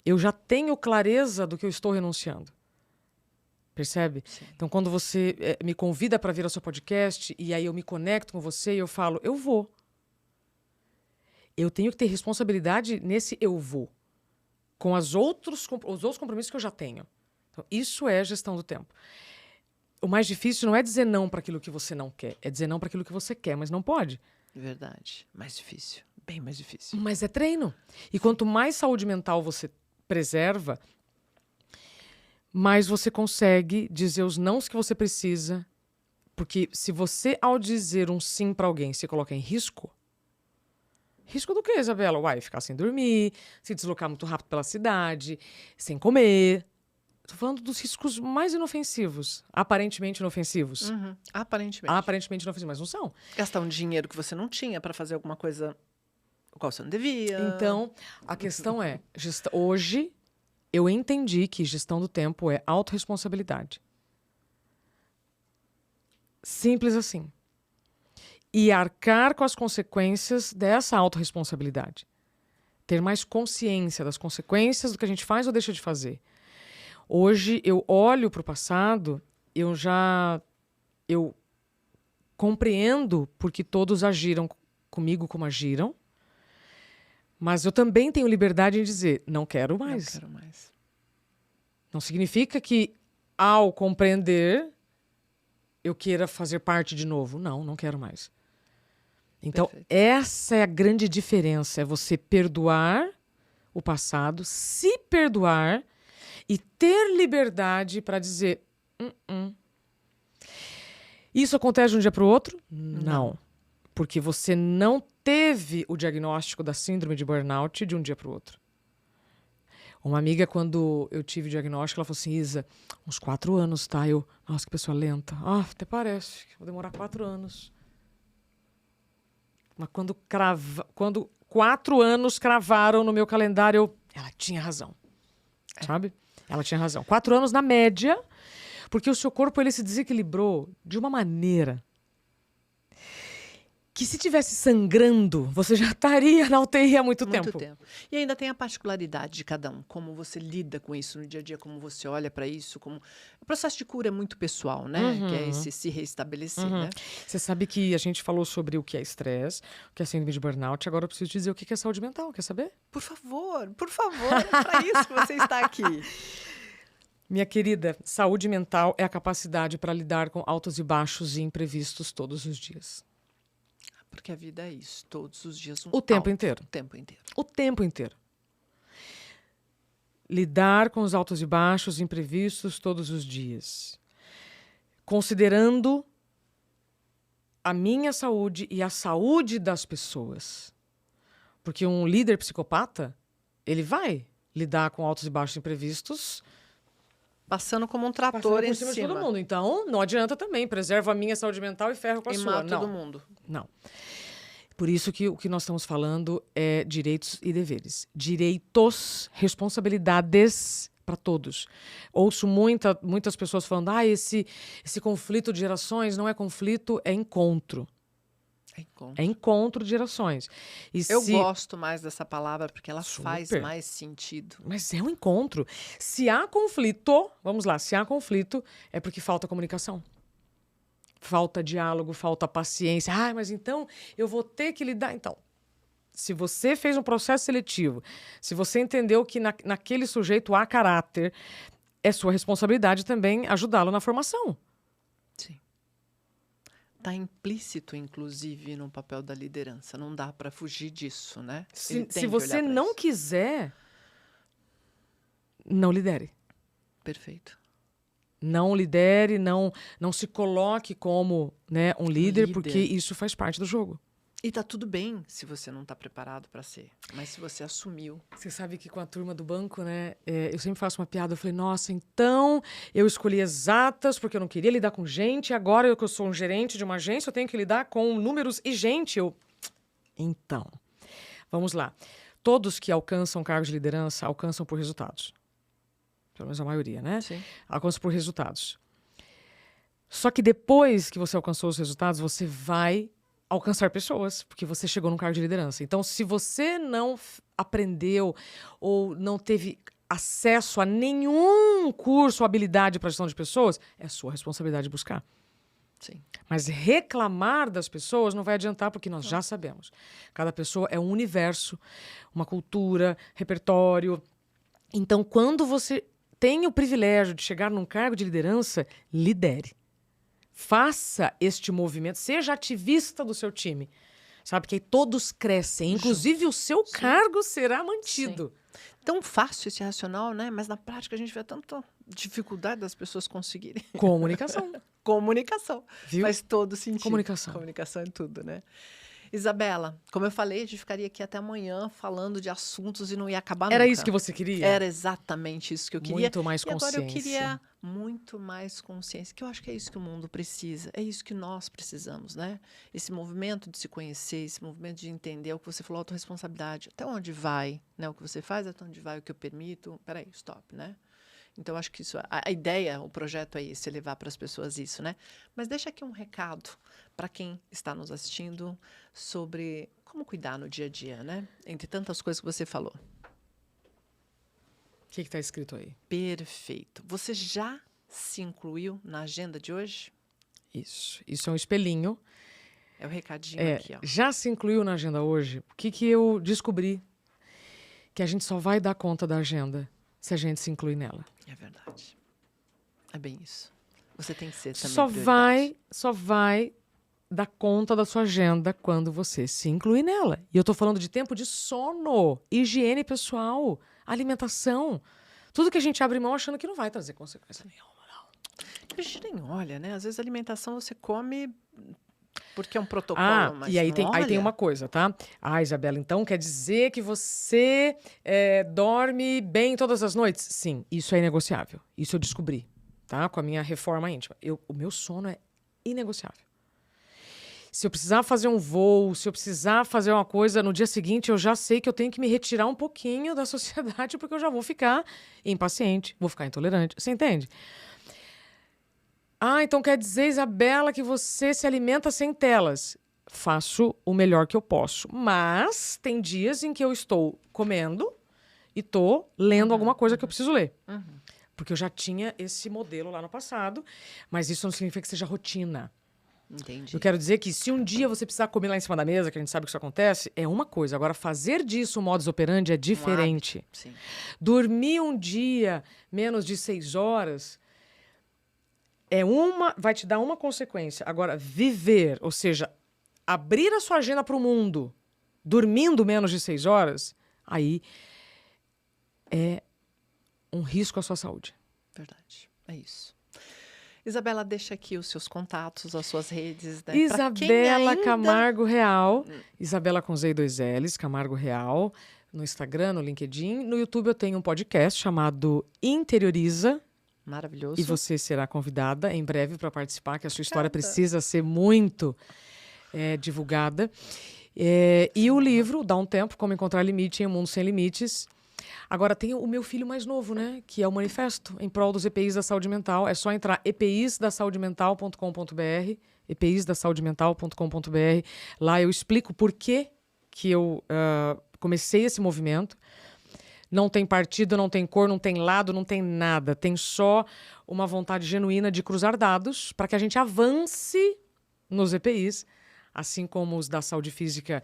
eu já tenho clareza do que eu estou renunciando. Percebe? Sim. Então, quando você me convida para vir ao seu podcast e aí eu me conecto com você e eu falo, eu vou. Eu tenho que ter responsabilidade nesse eu vou. Com os outros compromissos que eu já tenho. Então, isso é gestão do tempo. O mais difícil não é dizer não para aquilo que você não quer. É dizer não para aquilo que você quer, mas não pode. Verdade. Mais difícil. Bem mais difícil. Mas é treino. E quanto mais saúde mental você preserva, mais você consegue dizer os nãos que você precisa. Porque se você, ao dizer um sim para alguém, se coloca em risco... Risco do quê, Isabela? Uai, ficar sem dormir, se deslocar muito rápido pela cidade, sem comer. Estou falando dos riscos mais inofensivos. Aparentemente inofensivos. Aparentemente. Aparentemente inofensivos, mas não são. Gastar um dinheiro que você não tinha para fazer alguma coisa qual você não devia. Então, a questão é, hoje eu entendi que gestão do tempo é autorresponsabilidade. Simples assim. E arcar com as consequências dessa autorresponsabilidade. Ter mais consciência das consequências do que a gente faz ou deixa de fazer. Hoje eu olho para o passado, eu compreendo porque todos agiram comigo como agiram, mas eu também tenho liberdade em dizer, não quero mais. Não quero mais. Não significa que, ao compreender, eu queira fazer parte de novo. Não, não quero mais. Então, Perfeito. essa é a grande diferença. É você perdoar o passado, se perdoar e ter liberdade para dizer: Isso acontece de um dia para o outro? Não. Porque você não teve o diagnóstico da síndrome de burnout de um dia para o outro. Uma amiga, quando eu tive o diagnóstico, ela falou assim: Isa, uns 4 anos, tá? Nossa, que pessoa lenta. Até parece que vou demorar 4 anos. Mas quando 4 anos cravaram no meu calendário, ela tinha razão. Sabe? Ela tinha razão. 4 anos na média, porque o seu corpo ele se desequilibrou de uma maneira que se tivesse sangrando, você já estaria na UTI há muito tempo. E ainda tem a particularidade de cada um, como você lida com isso no dia a dia, como você olha para isso, como o processo de cura é muito pessoal, né? Que é esse se reestabelecer, né? Você sabe que a gente falou sobre o que é estresse, o que é síndrome de burnout, agora eu preciso te dizer o que é saúde mental, quer saber? Por favor, é para isso que você está aqui. Minha querida, saúde mental é a capacidade para lidar com altos e baixos e imprevistos todos os dias. Porque a vida é isso, todos os dias. O tempo inteiro. O tempo inteiro. O tempo inteiro. Lidar com os altos e baixos, imprevistos todos os dias. Considerando a minha saúde e a saúde das pessoas. Porque um líder psicopata, ele vai lidar com altos e baixos imprevistos passando como um trator em cima de todo mundo. Então, não adianta também. Preservo a minha saúde mental e ferro com a sua. E mato todo mundo. Não. Por isso que o que nós estamos falando é direitos e deveres. Direitos, responsabilidades para todos. Ouço muitas pessoas falando: esse conflito de gerações não é conflito, é encontro. É encontro de gerações. Eu gosto mais dessa palavra porque ela faz mais sentido. Mas é um encontro. Se há conflito, vamos lá, se há conflito, é porque falta comunicação. Falta diálogo, falta paciência. Mas então eu vou ter que lidar. Então, se você fez um processo seletivo, se você entendeu que naquele sujeito há caráter, é sua responsabilidade também ajudá-lo na formação. Sim. Está implícito, inclusive, no papel da liderança. Não dá para fugir disso, né? Se você não quiser, não lidere. Perfeito. Não lidere, não se coloque como, né, um líder, porque isso faz parte do jogo. E tá tudo bem se você não está preparado para ser. Mas se você assumiu. Você sabe que com a turma do banco, né, eu sempre faço uma piada. Eu falei: nossa, então eu escolhi exatas porque eu não queria lidar com gente. Agora que eu sou um gerente de uma agência, eu tenho que lidar com números e gente. Então, vamos lá. Todos que alcançam cargos de liderança alcançam por resultados. Pelo menos a maioria, né? Sim. Alcança por resultados. Só que depois que você alcançou os resultados, você vai alcançar pessoas, porque você chegou num cargo de liderança. Então, se você não aprendeu ou não teve acesso a nenhum curso ou habilidade para gestão de pessoas, é sua responsabilidade buscar. Sim. Mas reclamar das pessoas não vai adiantar, porque nós já sabemos. Cada pessoa é um universo, uma cultura, repertório. Então, quando você tem o privilégio de chegar num cargo de liderança, lidere. Faça este movimento, seja ativista do seu time. Sabe, que aí todos crescem, inclusive o seu cargo será mantido. Sim. Tão fácil esse racional, né? Mas na prática a gente vê tanta dificuldade das pessoas conseguirem. Comunicação. Comunicação. Viu? Faz todo sentido. Comunicação. Comunicação em tudo, né? Isabela, como eu falei, a gente ficaria aqui até amanhã falando de assuntos e não ia acabar nunca. Era isso que você queria? Era exatamente isso que eu queria. Muito mais consciência. E agora eu queria muito mais consciência, que eu acho que é isso que o mundo precisa, é isso que nós precisamos, né? Esse movimento de se conhecer, esse movimento de entender o que você falou, autorresponsabilidade, até onde vai, né? O que você faz, até onde vai, o que eu permito. Peraí, stop, né? Então, acho que isso, a ideia, o projeto é esse, levar para as pessoas isso, né? Mas deixa aqui um recado para quem está nos assistindo sobre como cuidar no dia a dia, né? Entre tantas coisas que você falou. O que está escrito aí? Perfeito. Você já se incluiu na agenda de hoje? Isso. Isso é um espelhinho. É o recadinho aqui, ó. Já se incluiu na agenda hoje? O que eu descobri? Que a gente só vai dar conta da agenda se a gente se incluir nela. É verdade. É bem isso. Você tem que ser também Só vai dá conta da sua agenda quando você se inclui nela. E eu tô falando de tempo de sono, higiene pessoal, alimentação. Tudo que a gente abre mão achando que não vai trazer consequência nenhuma. A gente nem olha, né? Às vezes a alimentação você come porque é um protocolo, Ah, mas e aí não tem uma olha. coisa, tá? Ah, Isabela, então quer dizer que você dorme bem todas as noites? Sim, isso é inegociável. Isso eu descobri, tá? Com a minha reforma íntima. O meu sono é inegociável. Se eu precisar fazer um voo, se eu precisar fazer uma coisa, no dia seguinte eu já sei que eu tenho que me retirar um pouquinho da sociedade porque eu já vou ficar impaciente, vou ficar intolerante. Você entende? Ah, então quer dizer, Isabela, que você se alimenta sem telas. Faço o melhor que eu posso. Mas tem dias em que eu estou comendo e estou lendo alguma coisa que eu preciso ler. Porque eu já tinha esse modelo lá no passado, mas isso não significa que seja rotina. Entendi. Eu quero dizer que se um dia você precisar comer lá em cima da mesa, que a gente sabe que isso acontece, é uma coisa. Agora, fazer disso um modus operandi é diferente. hábito, sim. Dormir um dia menos de 6 horas vai te dar uma consequência. Agora, viver, ou seja, abrir a sua agenda para o mundo, dormindo menos de 6 horas, aí é um risco à sua saúde. Verdade. É isso. Isabela, deixa aqui os seus contatos, as suas redes, né? Isabela Camargo Real. Isabela com Z e 2 L's, Camargo Real. No Instagram, no LinkedIn. No YouTube eu tenho um podcast chamado Interioriza. Maravilhoso. E você será convidada em breve para participar, que a sua história precisa ser muito divulgada. E o livro, Dá um Tempo, Como Encontrar Limite em um Mundo Sem Limites. Agora tem o meu filho mais novo, né? Que é o Manifesto em prol dos EPIs da saúde mental. É só entrar episdasaudemental.com.br, episdasaudemental.com.br. Lá eu explico por que eu comecei esse movimento. Não tem partido, não tem cor, não tem lado, não tem nada. Tem só uma vontade genuína de cruzar dados para que a gente avance nos EPIs, assim como os da saúde física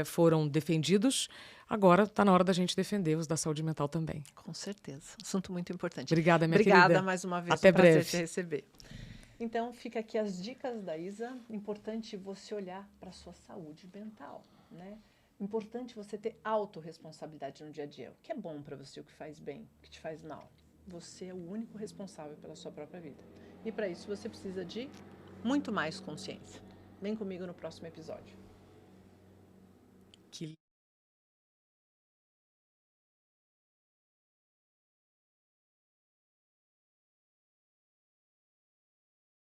foram defendidos. Agora está na hora da gente defender os da saúde mental também. Com certeza. Assunto muito importante. Obrigada, minha querida. Obrigada mais uma vez. Até prazer breve. te receber. Então, fica aqui as dicas da Isa. Importante você olhar para a sua saúde mental, né? Importante você ter autorresponsabilidade no dia a dia. O que é bom para você, o que faz bem, o que te faz mal. Você é o único responsável pela sua própria vida. E para isso você precisa de muito mais consciência. Vem comigo no próximo episódio.